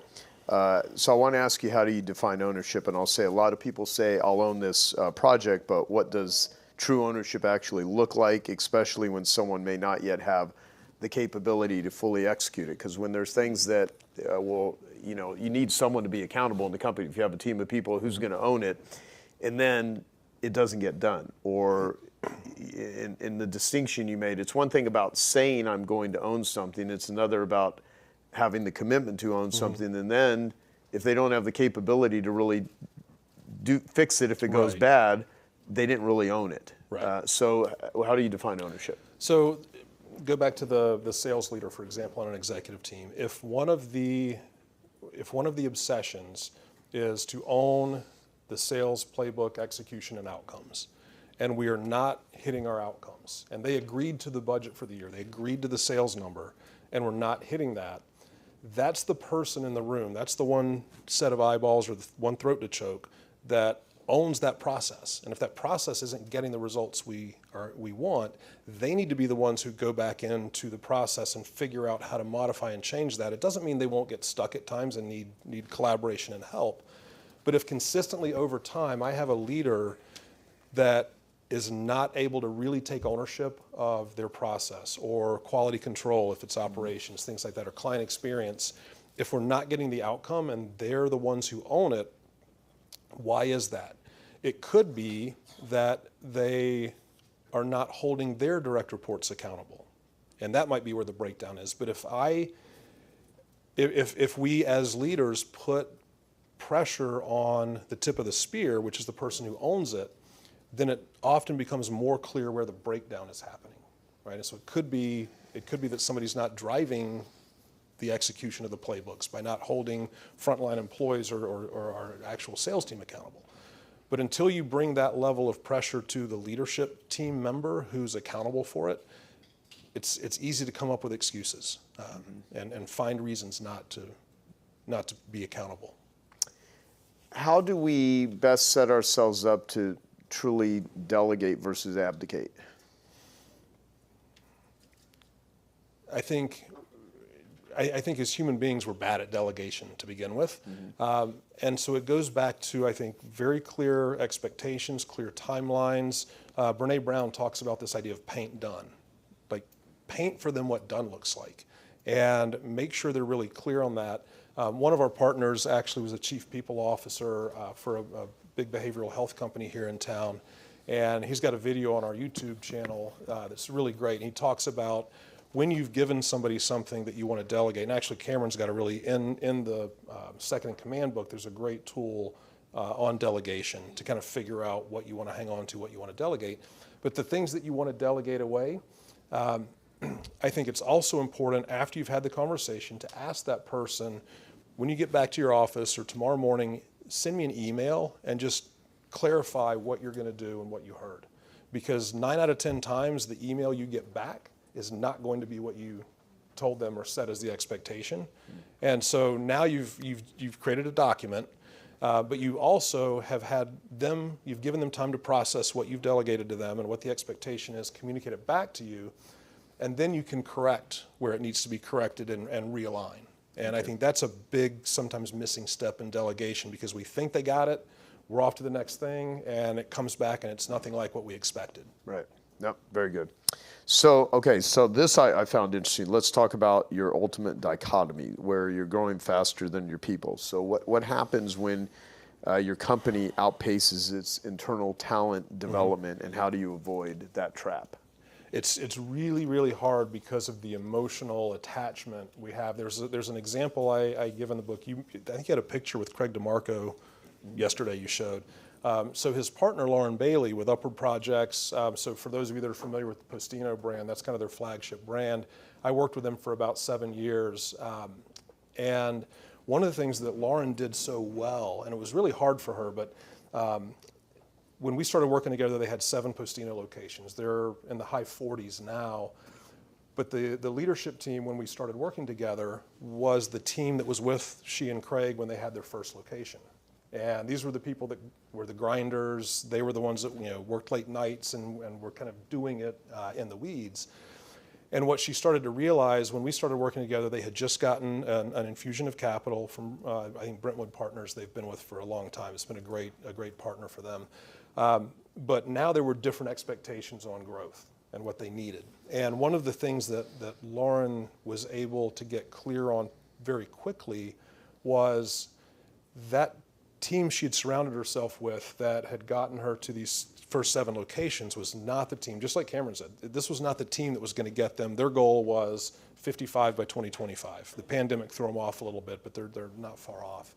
I want to ask you, how do you define ownership? And I'll say a lot of people say, I'll own this project, but what does true ownership actually look like, especially when someone may not yet have the capability to fully execute it? Because when there's things that you need someone to be accountable in the company. If you have a team of people, who's going to own it? And then it doesn't get done. Or in the distinction you made, it's one thing about saying I'm going to own something. It's another about having the commitment to own something. And then if they don't have the capability to really fix it if it goes bad, they didn't really own it. Right. So how do you define ownership? So go back to the sales leader, for example, on an executive team. If one of the obsessions is to own the sales playbook, execution, and outcomes, and we are not hitting our outcomes, and they agreed to the budget for the year, they agreed to the sales number, and we're not hitting that, that's the person in the room, that's the one set of eyeballs or the one throat to choke that owns that process. And if that process isn't getting the results we want, they need to be the ones who go back into the process and figure out how to modify and change that. It doesn't mean they won't get stuck at times and need collaboration and help. But if consistently over time I have a leader that is not able to really take ownership of their process, or quality control if it's operations, things like that, or client experience, if we're not getting the outcome and they're the ones who own it, why is that? It could be that they are not holding their direct reports accountable. And that might be where the breakdown is. But if we as leaders put pressure on the tip of the spear, which is the person who owns it, then it often becomes more clear where the breakdown is happening, right? And so it could be that somebody's not driving the execution of the playbooks by not holding frontline employees or our actual sales team accountable. But until you bring that level of pressure to the leadership team member who's accountable for it, it's easy to come up with excuses and find reasons not to be accountable. How do we best set ourselves up to truly delegate versus abdicate? I think I think as human beings, we're bad at delegation to begin with. And so it goes back to, I think, very clear expectations, clear timelines. Brene Brown talks about this idea of paint done. Like, paint for them what done looks like, and make sure they're really clear on that. One of our partners actually was a chief people officer for a big behavioral health company here in town. And he's got a video on our YouTube channel that's really great. And he talks about when you've given somebody something that you want to delegate, and actually Cameron's got a really, in the second in command book, there's a great tool on delegation to kind of figure out what you want to hang on to, what you want to delegate. But the things that you want to delegate away, I think it's also important after you've had the conversation to ask that person, when you get back to your office or tomorrow morning, send me an email and just clarify what you're going to do and what you heard. Because 9 out of 10 times the email you get back is not going to be what you told them or set as the expectation. And so now you've created a document, but you also have you've given them time to process what you've delegated to them and what the expectation is, communicate it back to you, and then you can correct where it needs to be corrected and realign. And I think that's a big, sometimes missing step in delegation, because we think they got it, we're off to the next thing, and it comes back and it's nothing like what we expected. Right. Yep. Very good. So, okay, so this I found interesting. Let's talk about your ultimate dichotomy, where you're growing faster than your people. So what happens when your company outpaces its internal talent development, and how do you avoid that trap? It's really, really hard because of the emotional attachment we have. There's an example I give in the book. I think you had a picture with Craig DeMarco yesterday you showed. So his partner, Lauren Bailey, with Upward Projects, so for those of you that are familiar with the Postino brand, that's kind of their flagship brand. I worked with them for about 7 years. And one of the things that Lauren did so well, and it was really hard for her, but when we started working together, they had 7 Postino locations. They're in the high 40s now. But the leadership team, when we started working together, was the team that was with she and Craig when they had their first location. And these were the people that were the grinders. They were the ones that worked late nights and were kind of doing it in the weeds. And what she started to realize when we started working together, they had just gotten an infusion of capital from I think Brentwood Partners they've been with for a long time. It's been a great partner for them. But now there were different expectations on growth and what they needed. And one of the things that Lauren was able to get clear on very quickly was that team she had surrounded herself with that had gotten her to these first 7 locations was not the team, just like Cameron said, this was not the team that was going to get them. Their goal was 55 by 2025. The pandemic threw them off a little bit, but they're not far off.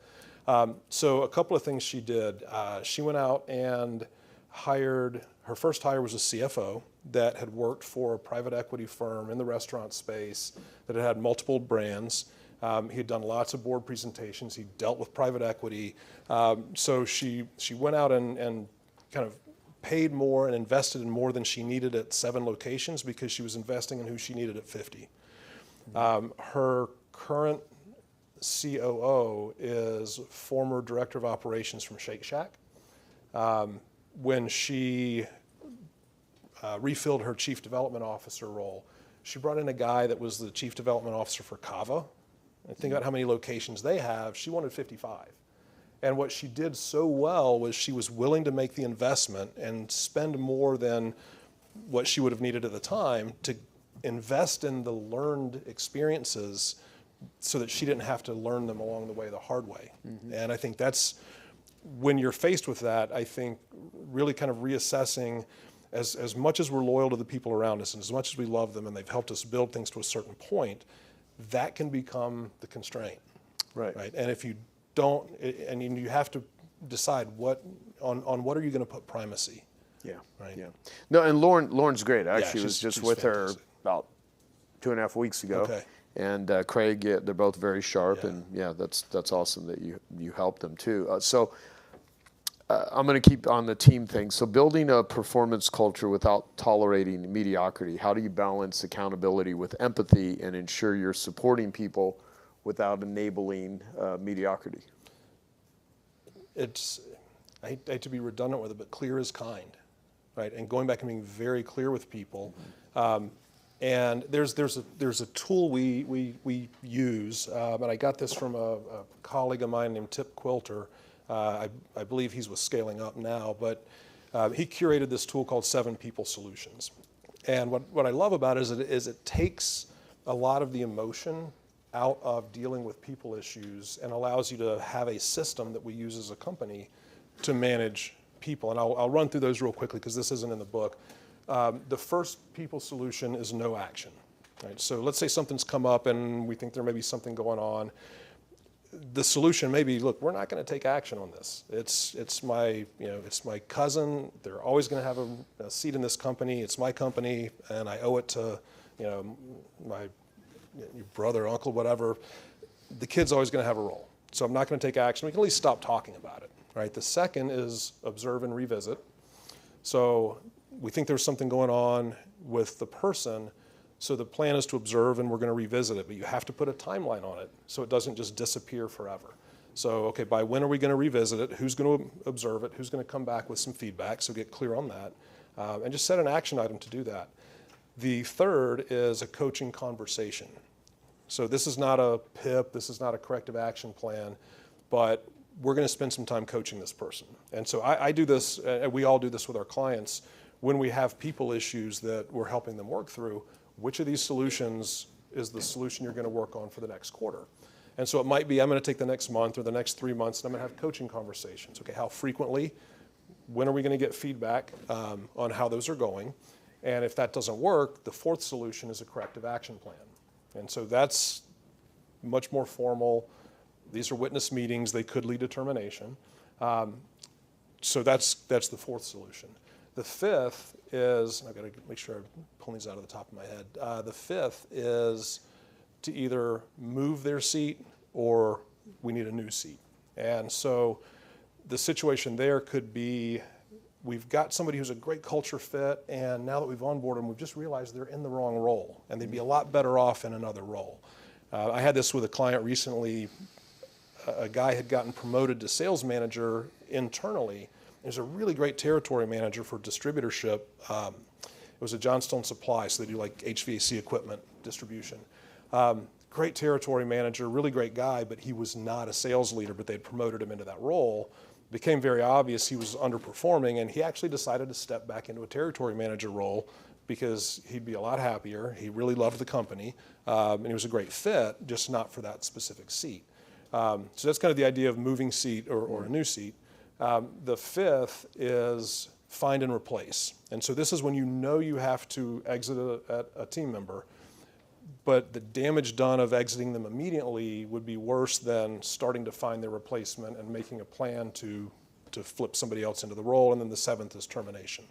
So a couple of things she did. She went out and hired, her first hire was a CFO that had worked for a private equity firm in the restaurant space that had multiple brands. He had done lots of board presentations. He dealt with private equity. So she went out and kind of paid more and invested in more than she needed at 7 locations because she was investing in who she needed at 50. Her current COO is former director of operations from Shake Shack. When she refilled her chief development officer role, she brought in a guy that was the chief development officer for Cava. And think about how many locations they have. She wanted 55. And what she did so well was she was willing to make the investment and spend more than what she would have needed at the time to invest in the learned experiences so that she didn't have to learn them along the way the hard way. And I think that's, when you're faced with that, I think really kind of reassessing as much as we're loyal to the people around us and as much as we love them and they've helped us build things to a certain point, that can become the constraint. Right. And if you don't, and you have to decide on what are you going to put primacy. Yeah. Right. Yeah. No, and Lauren's great. I actually was just with fantastic. her about 2.5 weeks ago. Okay. And Craig, they're both very sharp, and that's awesome that you helped them too. I'm going to keep on the team thing. So building a performance culture without tolerating mediocrity. How do you balance accountability with empathy and ensure you're supporting people without enabling mediocrity? I hate to be redundant with it, but clear is kind, right? And going back and being very clear with people. And there's a tool we use, and I got this from a colleague of mine named Tip Quilter. I believe he's with Scaling Up now, but he curated this tool called 7 People Solutions. And what I love about it is it takes a lot of the emotion out of dealing with people issues and allows you to have a system that we use as a company to manage people. And I'll run through those real quickly because this isn't in the book. The first people solution is no action. Right? So let's say something's come up and we think there may be something going on. The solution may be, look, we're not going to take action on this. It's my cousin. They're always going to have a seat in this company. It's my company, and I owe it to my your brother, uncle, whatever. The kid's always going to have a role. So I'm not going to take action. We can at least stop talking about it. Right? The second is observe and revisit. So we think there's something going on with the person, so the plan is to observe and we're going to revisit it, but you have to put a timeline on it so it doesn't just disappear forever. So, okay, by when are we going to revisit it? Who's going to observe it? Who's going to come back with some feedback? So get clear on that. And just set an action item to do that. The third is a coaching conversation. So this is not a PIP, this is not a corrective action plan, but we're going to spend some time coaching this person. And so I do this, and we all do this with our clients, when we have people issues that we're helping them work through, which of these solutions is the solution you're going to work on for the next quarter? And so it might be, I'm going to take the next month or the next 3 months and I'm going to have coaching conversations. Okay, how frequently? When are we going to get feedback on how those are going? And if that doesn't work, the fourth solution is a corrective action plan. And so that's much more formal. These are witness meetings. They could lead to termination. So that's the fourth solution. The fifth is, I've got to make sure I'm pulling these out of the top of my head. The fifth is to either move their seat or we need a new seat. And so the situation there could be, we've got somebody who's a great culture fit, and now that we've onboarded them, we've just realized they're in the wrong role, and they'd be a lot better off in another role. I had this with a client recently. A guy had gotten promoted to sales manager internally. There's a really great territory manager for distributorship. It was a Johnstone Supply, so they do like HVAC equipment distribution. Great territory manager, really great guy, but he was not a sales leader, but they'd promoted him into that role. It became very obvious he was underperforming, and he actually decided to step back into a territory manager role because he'd be a lot happier. He really loved the company, and he was a great fit, just not for that specific seat. So that's kind of the idea of moving seat or a new seat. The fifth is find and replace. And so this is when you know you have to exit a team member, but the damage done of exiting them immediately would be worse than starting to find their replacement and making a plan to flip somebody else into the role. And then the seventh is termination.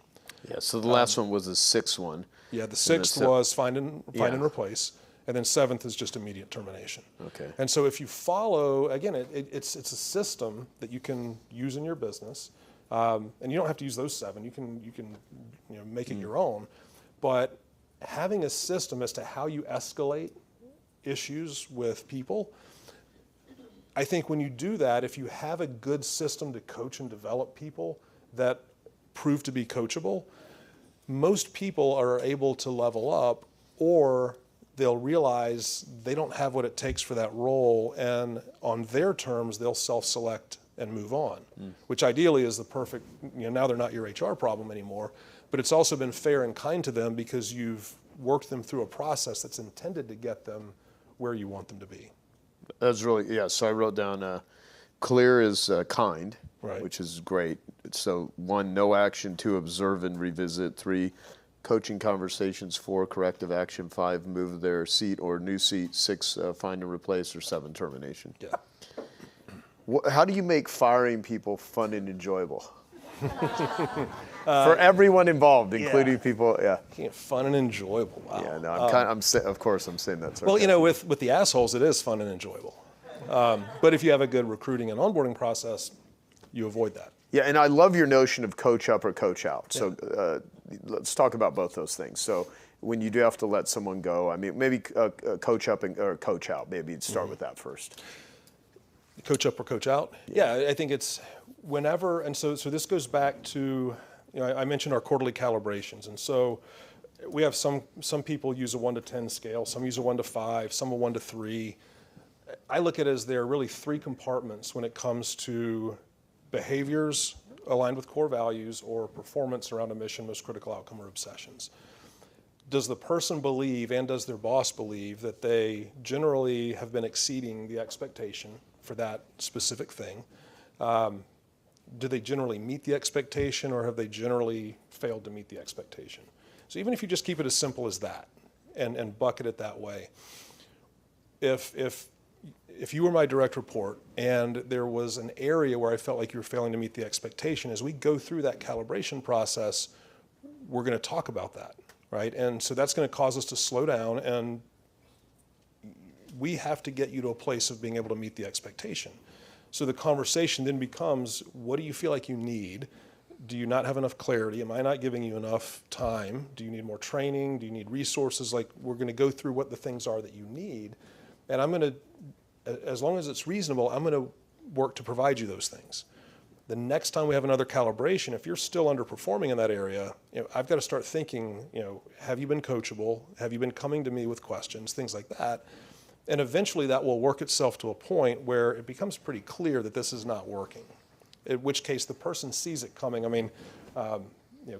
Yeah, so the last one was the sixth one. Yeah, the sixth was find and replace. And then seventh is just immediate termination. Okay. And so if you follow, again, it's a system that you can use in your business, and you don't have to use those 7. You can make it your own, but having a system as to how you escalate issues with people, I think when you do that, if you have a good system to coach and develop people that prove to be coachable, most people are able to level up, or they'll realize they don't have what it takes for that role, and on their terms, they'll self-select and move on, which ideally is the perfect, now they're not your HR problem anymore, but it's also been fair and kind to them because you've worked them through a process that's intended to get them where you want them to be. That's really, yeah, so I wrote down clear is kind, right, which is great. So 1, no action; 2, observe and revisit; 3, coaching conversations; 4, corrective action; 5, move their seat or new seat; 6, find and replace; or 7, termination. Yeah. How do you make firing people fun and enjoyable? For everyone involved, including people, Fun and enjoyable. Wow. Yeah, no, of course I'm saying that. Well, with the assholes, it is fun and enjoyable. But if you have a good recruiting and onboarding process, you avoid that. Yeah, and I love your notion of coach up or coach out. So let's talk about both those things. So when you do have to let someone go, I mean, maybe coach up or coach out. Maybe you'd start with that first. Coach up or coach out? Yeah, I think it's whenever, and so this goes back to, I mentioned our quarterly calibrations. And so we have some people use a 1 to 10 scale, some use a 1 to 5, some a 1 to 3. I look at it as there are really 3 compartments when it comes to behaviors aligned with core values or performance around a mission, most critical outcome, or obsessions. Does the person believe, and does their boss believe, that they generally have been exceeding the expectation for that specific thing? Do they generally meet the expectation, or have they generally failed to meet the expectation? So even if you just keep it as simple as that and bucket it that way, if you were my direct report and there was an area where I felt like you were failing to meet the expectation, as we go through that calibration process, we're going to talk about that, right? And so that's going to cause us to slow down, and we have to get you to a place of being able to meet the expectation. So the conversation then becomes, what do you feel like you need? Do you not have enough clarity? Am I not giving you enough time? Do you need more training? Do you need resources? Like, we're going to go through what the things are that you need. And I'm going to, as long as it's reasonable, I'm going to work to provide you those things. The next time we have another calibration, if you're still underperforming in that area, I've got to start thinking, have you been coachable? Have you been coming to me with questions? Things like that. And eventually that will work itself to a point where it becomes pretty clear that this is not working, in which case the person sees it coming. I mean,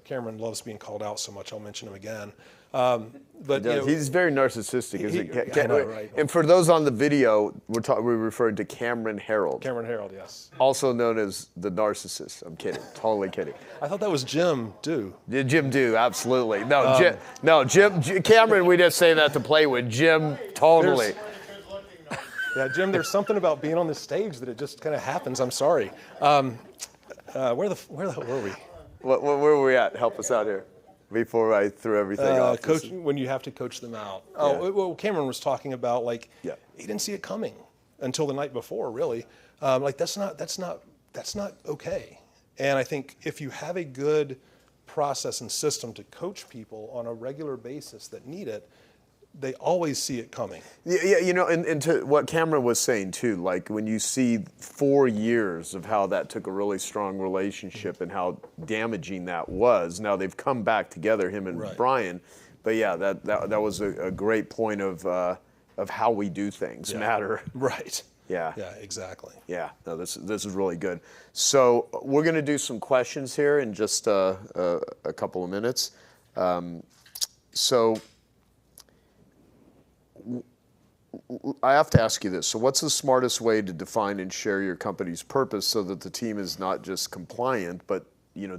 Cameron loves being called out so much, I'll mention him again. But he's very narcissistic, isn't he? I know, right? And for those on the video, we referred to Cameron Harold. Cameron Harold, yes. Also known as the narcissist. I'm kidding, totally kidding. I thought that was Jim Dew. Jim Dew, absolutely. No, Jim, Cameron, we just say that to play with. Jim, totally. Yeah, Jim, there's something about being on the stage that it just kind of happens. I'm sorry. Where the hell were we? Where were we at? Help us out here before I threw everything off. When you have to coach them out. Yeah. Oh, well, Cameron was talking about, like, he didn't see it coming until the night before, really. Like, that's not okay. And I think if you have a good process and system to coach people on a regular basis that need it, they always see it coming. Yeah, and to what Cameron was saying too, like when you see 4 years of how that took a really strong relationship and how damaging that was. Now they've come back together, him and Brian, but yeah, that was a great point of how we do things matter. Right. Yeah. Yeah, exactly. Yeah. No, this is really good. So we're going to do some questions here in just a couple of minutes. So I have to ask you this. So what's the smartest way to define and share your company's purpose so that the team is not just compliant, but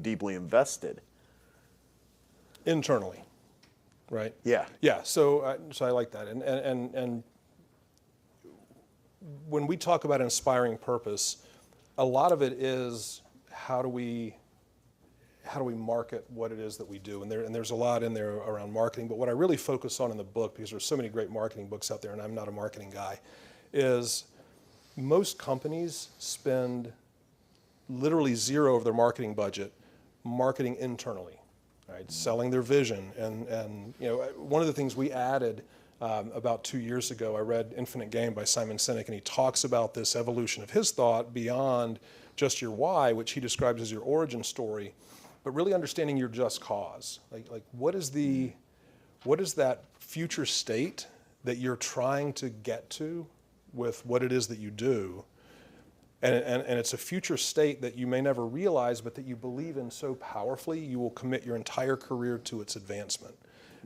deeply invested? Internally, right? Yeah. Yeah, so I like that. And when we talk about inspiring purpose, a lot of it is how do we market what it is that we do? And there's a lot in there around marketing, but what I really focus on in the book, because there's so many great marketing books out there and I'm not a marketing guy, is most companies spend literally zero of their marketing budget marketing internally, right? Selling their vision. And one of the things we added about 2 years ago, I read Infinite Game by Simon Sinek, and he talks about this evolution of his thought beyond just your why, which he describes as your origin story, but really understanding your just cause. Like what is that future state that you're trying to get to with what it is that you do? And it's a future state that you may never realize, but that you believe in so powerfully, you will commit your entire career to its advancement.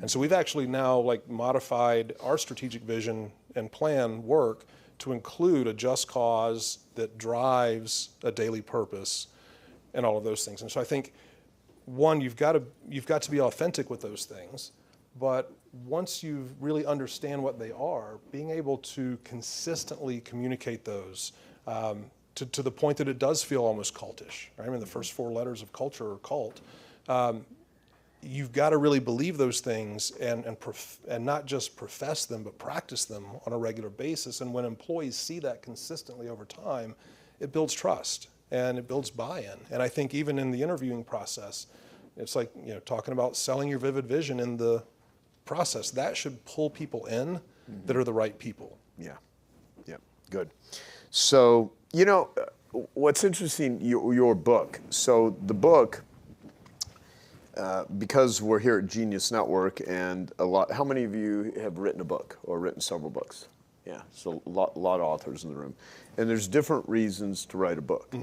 And so we've actually now modified our strategic vision and plan work to include a just cause that drives a daily purpose and all of those things. And so I think, one, you've got to be authentic with those things, but once you really understand what they are, being able to consistently communicate those to the point that it does feel almost cultish. Right? I mean, the first 4 letters of culture are cult. You've got to really believe those things and not just profess them, but practice them on a regular basis. And when employees see that consistently over time, it builds trust and it builds buy-in. And I think even in the interviewing process, it's like talking about selling your vivid vision in the process. That should pull people in that are the right people. Yeah. Yeah. Good. So what's interesting, your book. So the book. because we're here at Genius Network, and how many of you have written a book or written several books? Yeah, so a lot of authors in the room. And there's different reasons to write a book,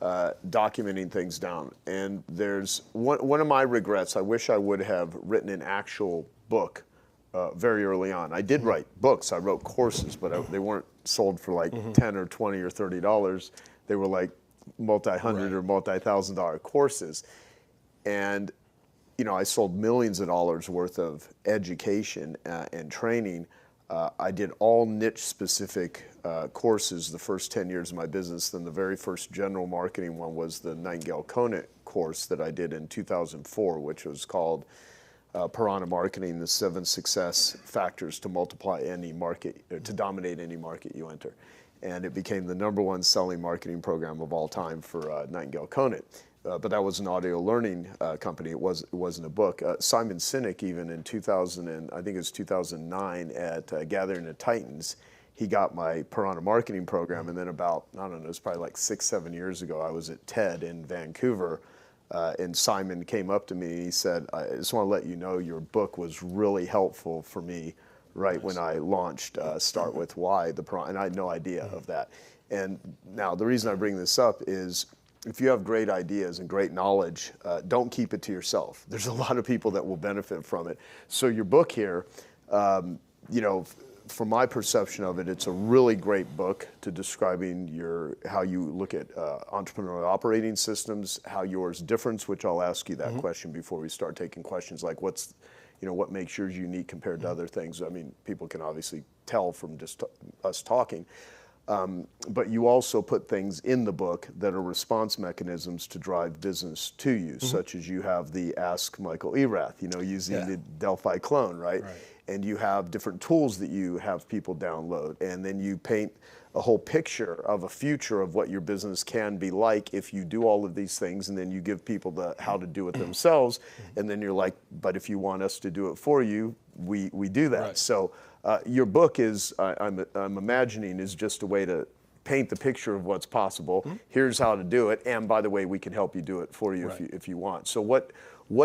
documenting things down. And there's one of my regrets, I wish I would have written an actual book very early on. I did write books, I wrote courses, but they weren't sold for like 10 or 20 or $30. They were like multi-hundred or multi-thousand-dollar courses. And I sold millions of dollars worth of education and training. I did all niche-specific courses the first 10 years of my business. Then the very first general marketing one was the Nightingale Conant course that I did in 2004, which was called Piranha Marketing: The 7 Success Factors to Multiply Any Market, to Dominate Any Market You Enter. And it became the #1 selling marketing program of all time for Nightingale Conant. But that was an audio learning company. It wasn't a book. Simon Sinek, even in 2009 at Gathering of Titans, he got my Piranha Marketing program. And then about, I don't know, it was probably like 6-7 years ago, I was at TED in Vancouver. And Simon came up to me and he said, I just want to let you know your book was really helpful for me when I launched Start With Why, and I had no idea of that. And now the reason I bring this up is if you have great ideas and great knowledge, don't keep it to yourself. There's a lot of people that will benefit from it. So your book here, from my perception of it, it's a really great book to describing how you look at entrepreneurial operating systems, how yours differs, which I'll ask you that question before we start taking questions like what makes yours unique compared to other things. I mean, people can obviously tell from just us talking. But you also put things in the book that are response mechanisms to drive business to you, such as you have the Ask Michael Erath, using the Delphi clone, right? And you have different tools that you have people download. And then you paint a whole picture of a future of what your business can be like if you do all of these things, and then you give people how to do it themselves. And then you're like, but if you want us to do it for you, we do that. Right. So your book is, I'm imagining, is just a way to paint the picture of what's possible. Here's how to do it. And by the way, we can help you do it for you if you want. So what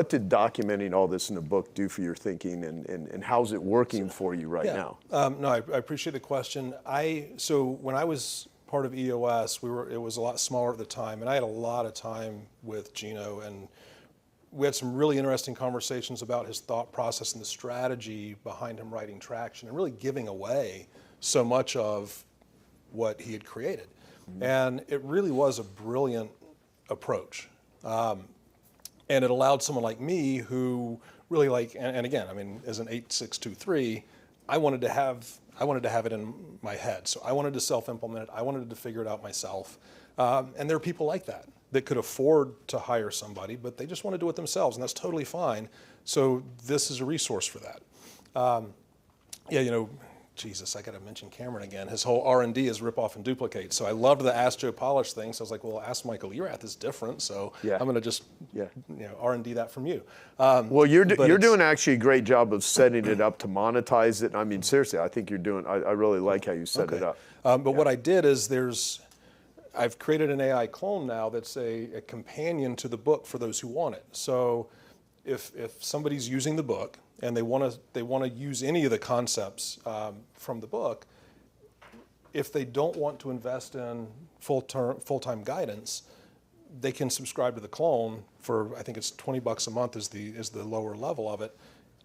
did documenting all this in a book do for your thinking, and how's it working for you right now? No, I appreciate the question. So when I was part of EOS, it was a lot smaller at the time, and I had a lot of time with Gino, and we had some really interesting conversations about his thought process and the strategy behind him writing Traction and really giving away so much of what he had created. And it really was a brilliant approach. And it allowed someone like me who really and again, I mean, as an 8623, I wanted to have it in my head. So I wanted to self-implement it. I wanted to figure it out myself. And there are people like that could afford to hire somebody, but they just want to do it themselves, and that's totally fine. So this is a resource for that. Jesus, I got to mention Cameron again. His whole R&D is rip off and duplicate. So I loved the Ask Joe Polish thing. So I was like, well, Ask Michael Erath is different. So I'm going to just R&D that from you. Well, you're doing actually a great job of setting it up to monetize it. I mean, seriously, I think you're doing. I really like how you set it up. But what I did is I've created an AI clone now that's a companion to the book for those who want it. So if somebody's using the book and they want to use any of the concepts from the book, if they don't want to invest in full-time guidance, they can subscribe to the clone for, I think it's $20 a month is the lower level of it,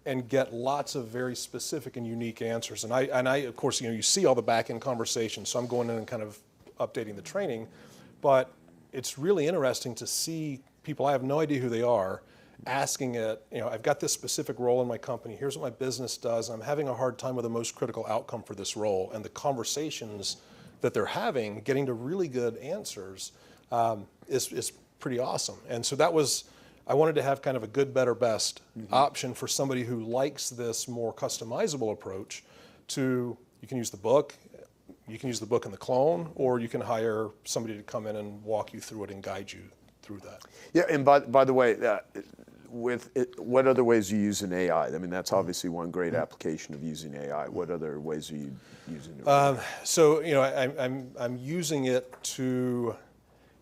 and get lots of very specific and unique answers. And I of course, you see all the back-end conversations, so I'm going in and kind of updating the training, but it's really interesting to see people, I have no idea who they are, asking it, I've got this specific role in my company, here's what my business does, I'm having a hard time with the most critical outcome for this role, and the conversations that they're having, getting to really good answers, is pretty awesome. And so I wanted to have kind of a good, better, best option for somebody who likes this more customizable approach you can use the book, you can use the book in the clone, or you can hire somebody to come in and walk you through it and guide you through that. Yeah, and by the way, what other ways are you using AI? I mean, that's obviously one great application of using AI. What other ways are you using it? So I'm using it to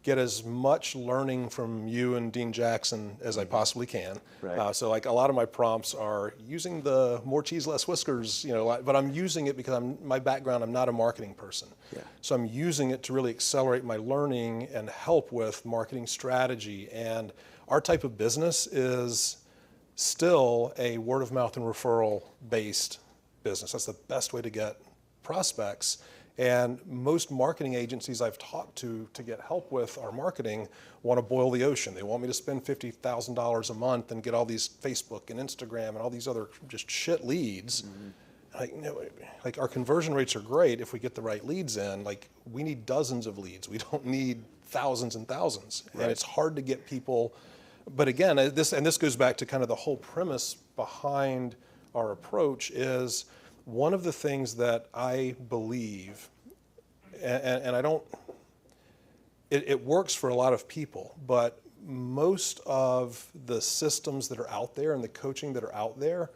get as much learning from you and Dean Jackson as I possibly can. Right. So like a lot of my prompts are using the more cheese, less whiskers, but I'm using it because my background, I'm not a marketing person. Yeah. So I'm using it to really accelerate my learning and help with marketing strategy. And our type of business is still a word of mouth and referral based business. That's the best way to get prospects. And most marketing agencies I've talked to get help with our marketing want to boil the ocean. They want me to spend $50,000 a month and get all these Facebook and Instagram and all these other just shit leads. Like our conversion rates are great if we get the right leads in. Like we need dozens of leads. We don't need thousands and thousands. Right. And it's hard to get people. But again, this goes back to kind of the whole premise behind our approach is one of the things that I believe, and I don't, it works for a lot of people, but most of the systems that are out there and the coaching that are out there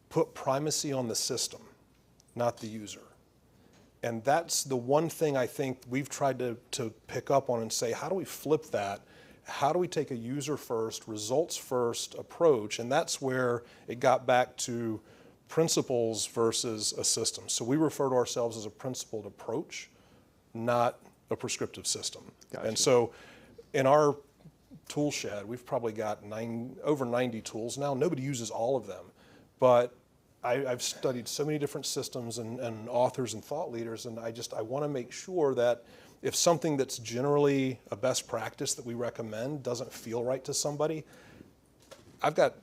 put primacy on the system, not the user. And that's the one thing I think we've tried to pick up on and say, how do we flip that? How do we take a user first, results first approach? And that's where it got back to principles versus a system. So we refer to ourselves as a principled approach, not a prescriptive system. Gotcha. And so in our tool shed, we've probably got over 90 tools now. Nobody uses all of them, but I've studied so many different systems and authors and thought leaders, and I want to make sure that if something that's generally a best practice that we recommend doesn't feel right to somebody, I've got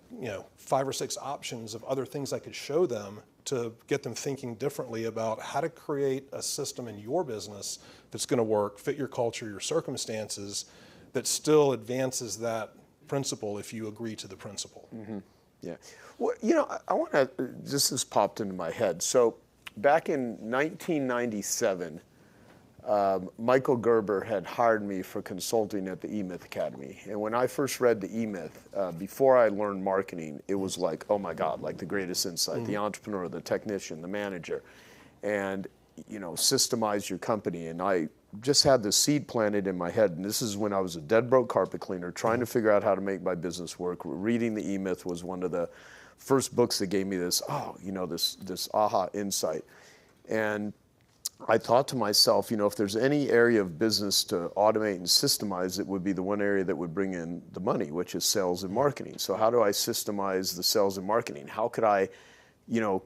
5 or 6 options of other things I could show them to get them thinking differently about how to create a system in your business that's going to work, fit your culture, your circumstances, that still advances that principle if you agree to the principle. Mm-hmm. Yeah. Well, I want to, this has popped into my head. So back in 1997, Michael Gerber had hired me for consulting at the eMyth Academy. And when I first read the eMyth, before I learned marketing, it was like, oh my God, like the greatest insight, the entrepreneur, the technician, the manager, and, systemize your company. And I just had the seed planted in my head. And this is when I was a dead broke carpet cleaner, trying to figure out how to make my business work. Reading the eMyth was one of the first books that gave me this, this aha insight. And I thought to myself, if there's any area of business to automate and systemize, it would be the one area that would bring in the money, which is sales and marketing. So how do I systemize the sales and marketing? How could I,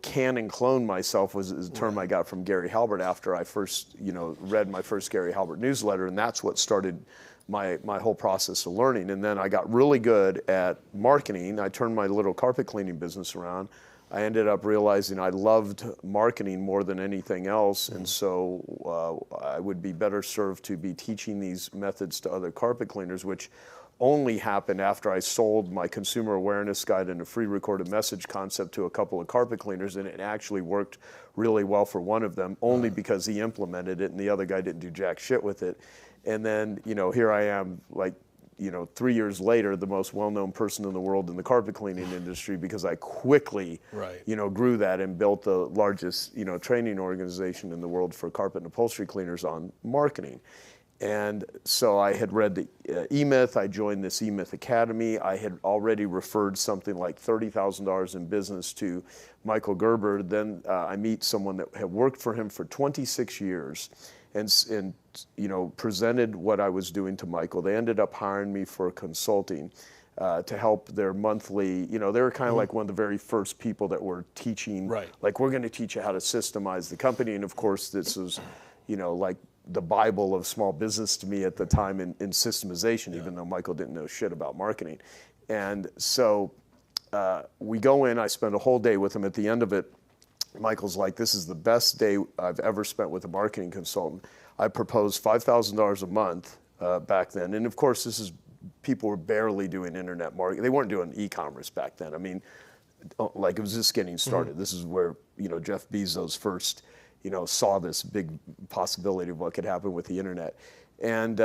can and clone myself was a term I got from Gary Halbert after I first, read my first Gary Halbert newsletter. And that's what started my whole process of learning. And then I got really good at marketing. I turned my little carpet cleaning business around. I ended up realizing I loved marketing more than anything else, and so I would be better served to be teaching these methods to other carpet cleaners, which only happened after I sold my consumer awareness guide and a free recorded message concept to a couple of carpet cleaners, and it actually worked really well for one of them, only because he implemented it and the other guy didn't do jack shit with it. And then, here I am, 3 years later, the most well-known person in the world in the carpet cleaning industry, because I quickly, grew that and built the largest, training organization in the world for carpet and upholstery cleaners on marketing. And so I had read the eMyth. I joined this eMyth Academy. I had already referred something like $30,000 in business to Michael Gerber. Then I meet someone that had worked for him for 26 years. And presented what I was doing to Michael. They ended up hiring me for consulting to help their monthly, they were kind of like one of the very first people that were teaching, like, we're going to teach you how to systemize the company. And of course, this was, like the Bible of small business to me at the time in systemization, even though Michael didn't know shit about marketing. And so we go in, I spend a whole day with him. At the end of it, Michael's like, this is the best day I've ever spent with a marketing consultant. I proposed $5,000 a month back then. And of course, people were barely doing internet marketing. They weren't doing e-commerce back then. I mean, like, it was just getting started. This is where, Jeff Bezos first, saw this big possibility of what could happen with the internet. And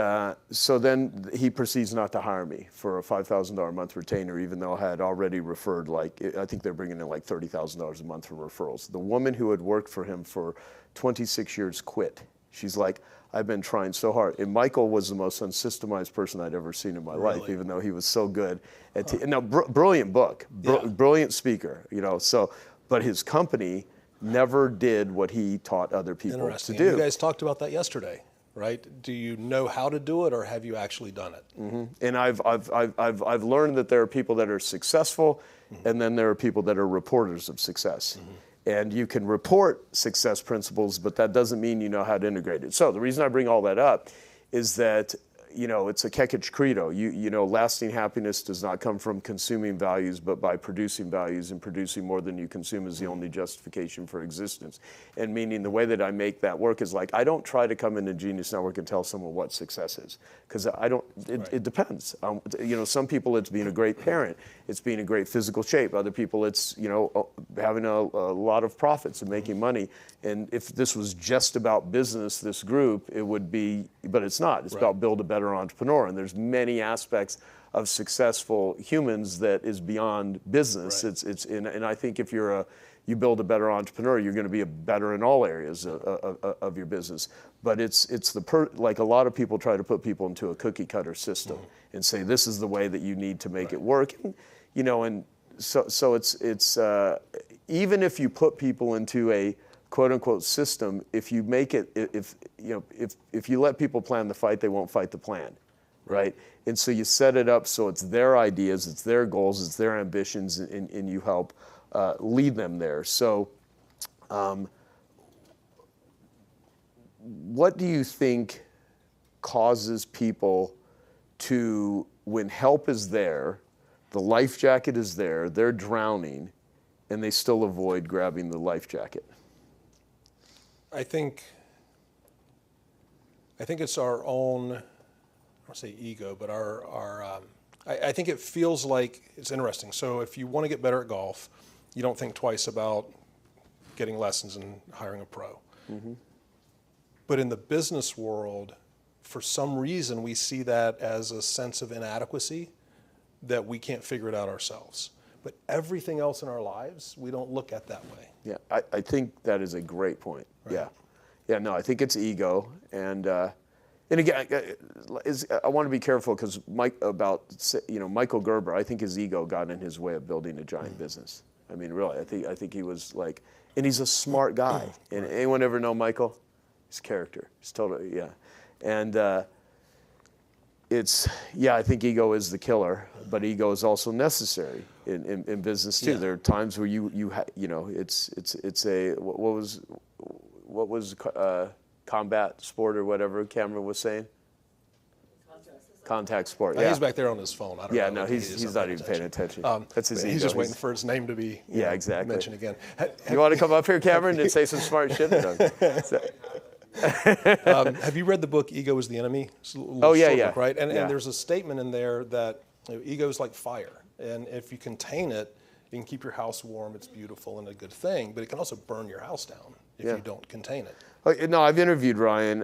so then he proceeds not to hire me for a $5,000 a month retainer, even though I had already referred, I think they're bringing in like $30,000 a month from referrals. The woman who had worked for him for 26 years quit. She's like, I've been trying so hard. And Michael was the most unsystemized person I'd ever seen in my life, even though he was so good at now, brilliant book, brilliant speaker, you know. So, but his company never did what he taught other people to do. You guys talked about that yesterday, right? Do you know how to do it, or have you actually done it? Mm-hmm. And I've learned that there are people that are successful, and then there are people that are reporters of success. And you can report success principles, but that doesn't mean you know how to integrate it. So the reason I bring all that up is that, you know, it's a Kekich credo. You know, lasting happiness does not come from consuming values, but by producing values, and producing more than you consume is the only justification for existence. And meaning the way that I make that work is like, I don't try to come into Genius Network and tell someone what success is, because it depends. You know, some people it's being a great parent, it's being in great physical shape. Other people it's, you know, having a lot of profits and making money. And if this was just about business, this group, it would be, but it's not. It's about build a better entrepreneur. And there's many aspects of successful humans that is beyond business. And I think if you build a better entrepreneur, you're going to be better in all areas of your business. But it's like a lot of people try to put people into a cookie cutter system and say this is the way that you need to make it work. And, you know, and so it's even if you put people into a quote unquote system, if you make it, if you let people plan the fight, they won't fight the plan, right? And so you set it up so it's their ideas, it's their goals, it's their ambitions, and you help lead them there. So what do you think causes people to, when help is there, the life jacket is there, they're drowning, and they still avoid grabbing the life jacket? I think it's our own, I don't want to say ego, but I think it feels like it's interesting. So if you want to get better at golf, you don't think twice about getting lessons and hiring a pro. But in the business world, for some reason, we see that as a sense of inadequacy, that we can't figure it out ourselves. But everything else in our lives, we don't look at that way. Yeah, I think that is a great point. Right. Yeah, no, I think it's ego. And again, I want to be careful because Michael Gerber, I think his ego got in his way of building a giant business. I mean, really, I think he was like, and he's a smart guy. And anyone ever know Michael? His character. He's totally, And I think ego is the killer, but ego is also necessary in business too. There are times where it's a what was combat sport or whatever Cameron was saying? Contact sport. Yeah. He's back there on his phone. I don't know. He's not even paying attention. That's his ego. He's just waiting for his name to be mentioned again. You want to come up here, Cameron, and say some smart shit? Have you read the book "Ego is the Enemy"? Book, right? And there's a statement in there that ego is like fire, and if you contain it, you can keep your house warm. It's beautiful and a good thing, but it can also burn your house down if you don't contain it. No, I've interviewed Ryan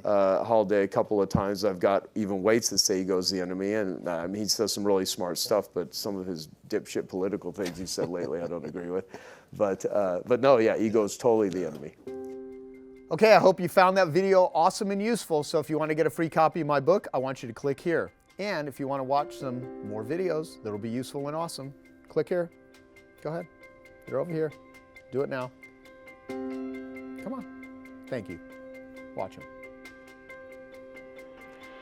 Holiday a couple of times. I've got even weights that say ego is the enemy, and I mean, he says some really smart stuff, but some of his dipshit political things he said lately I don't agree with. But no, ego is totally the enemy. Okay, I hope you found that video awesome and useful. So if you want to get a free copy of my book, I want you to click here. And if you want to watch some more videos that'll be useful and awesome, click here. Go ahead. They're over here. Do it now. Come on. Thank you. Watch them.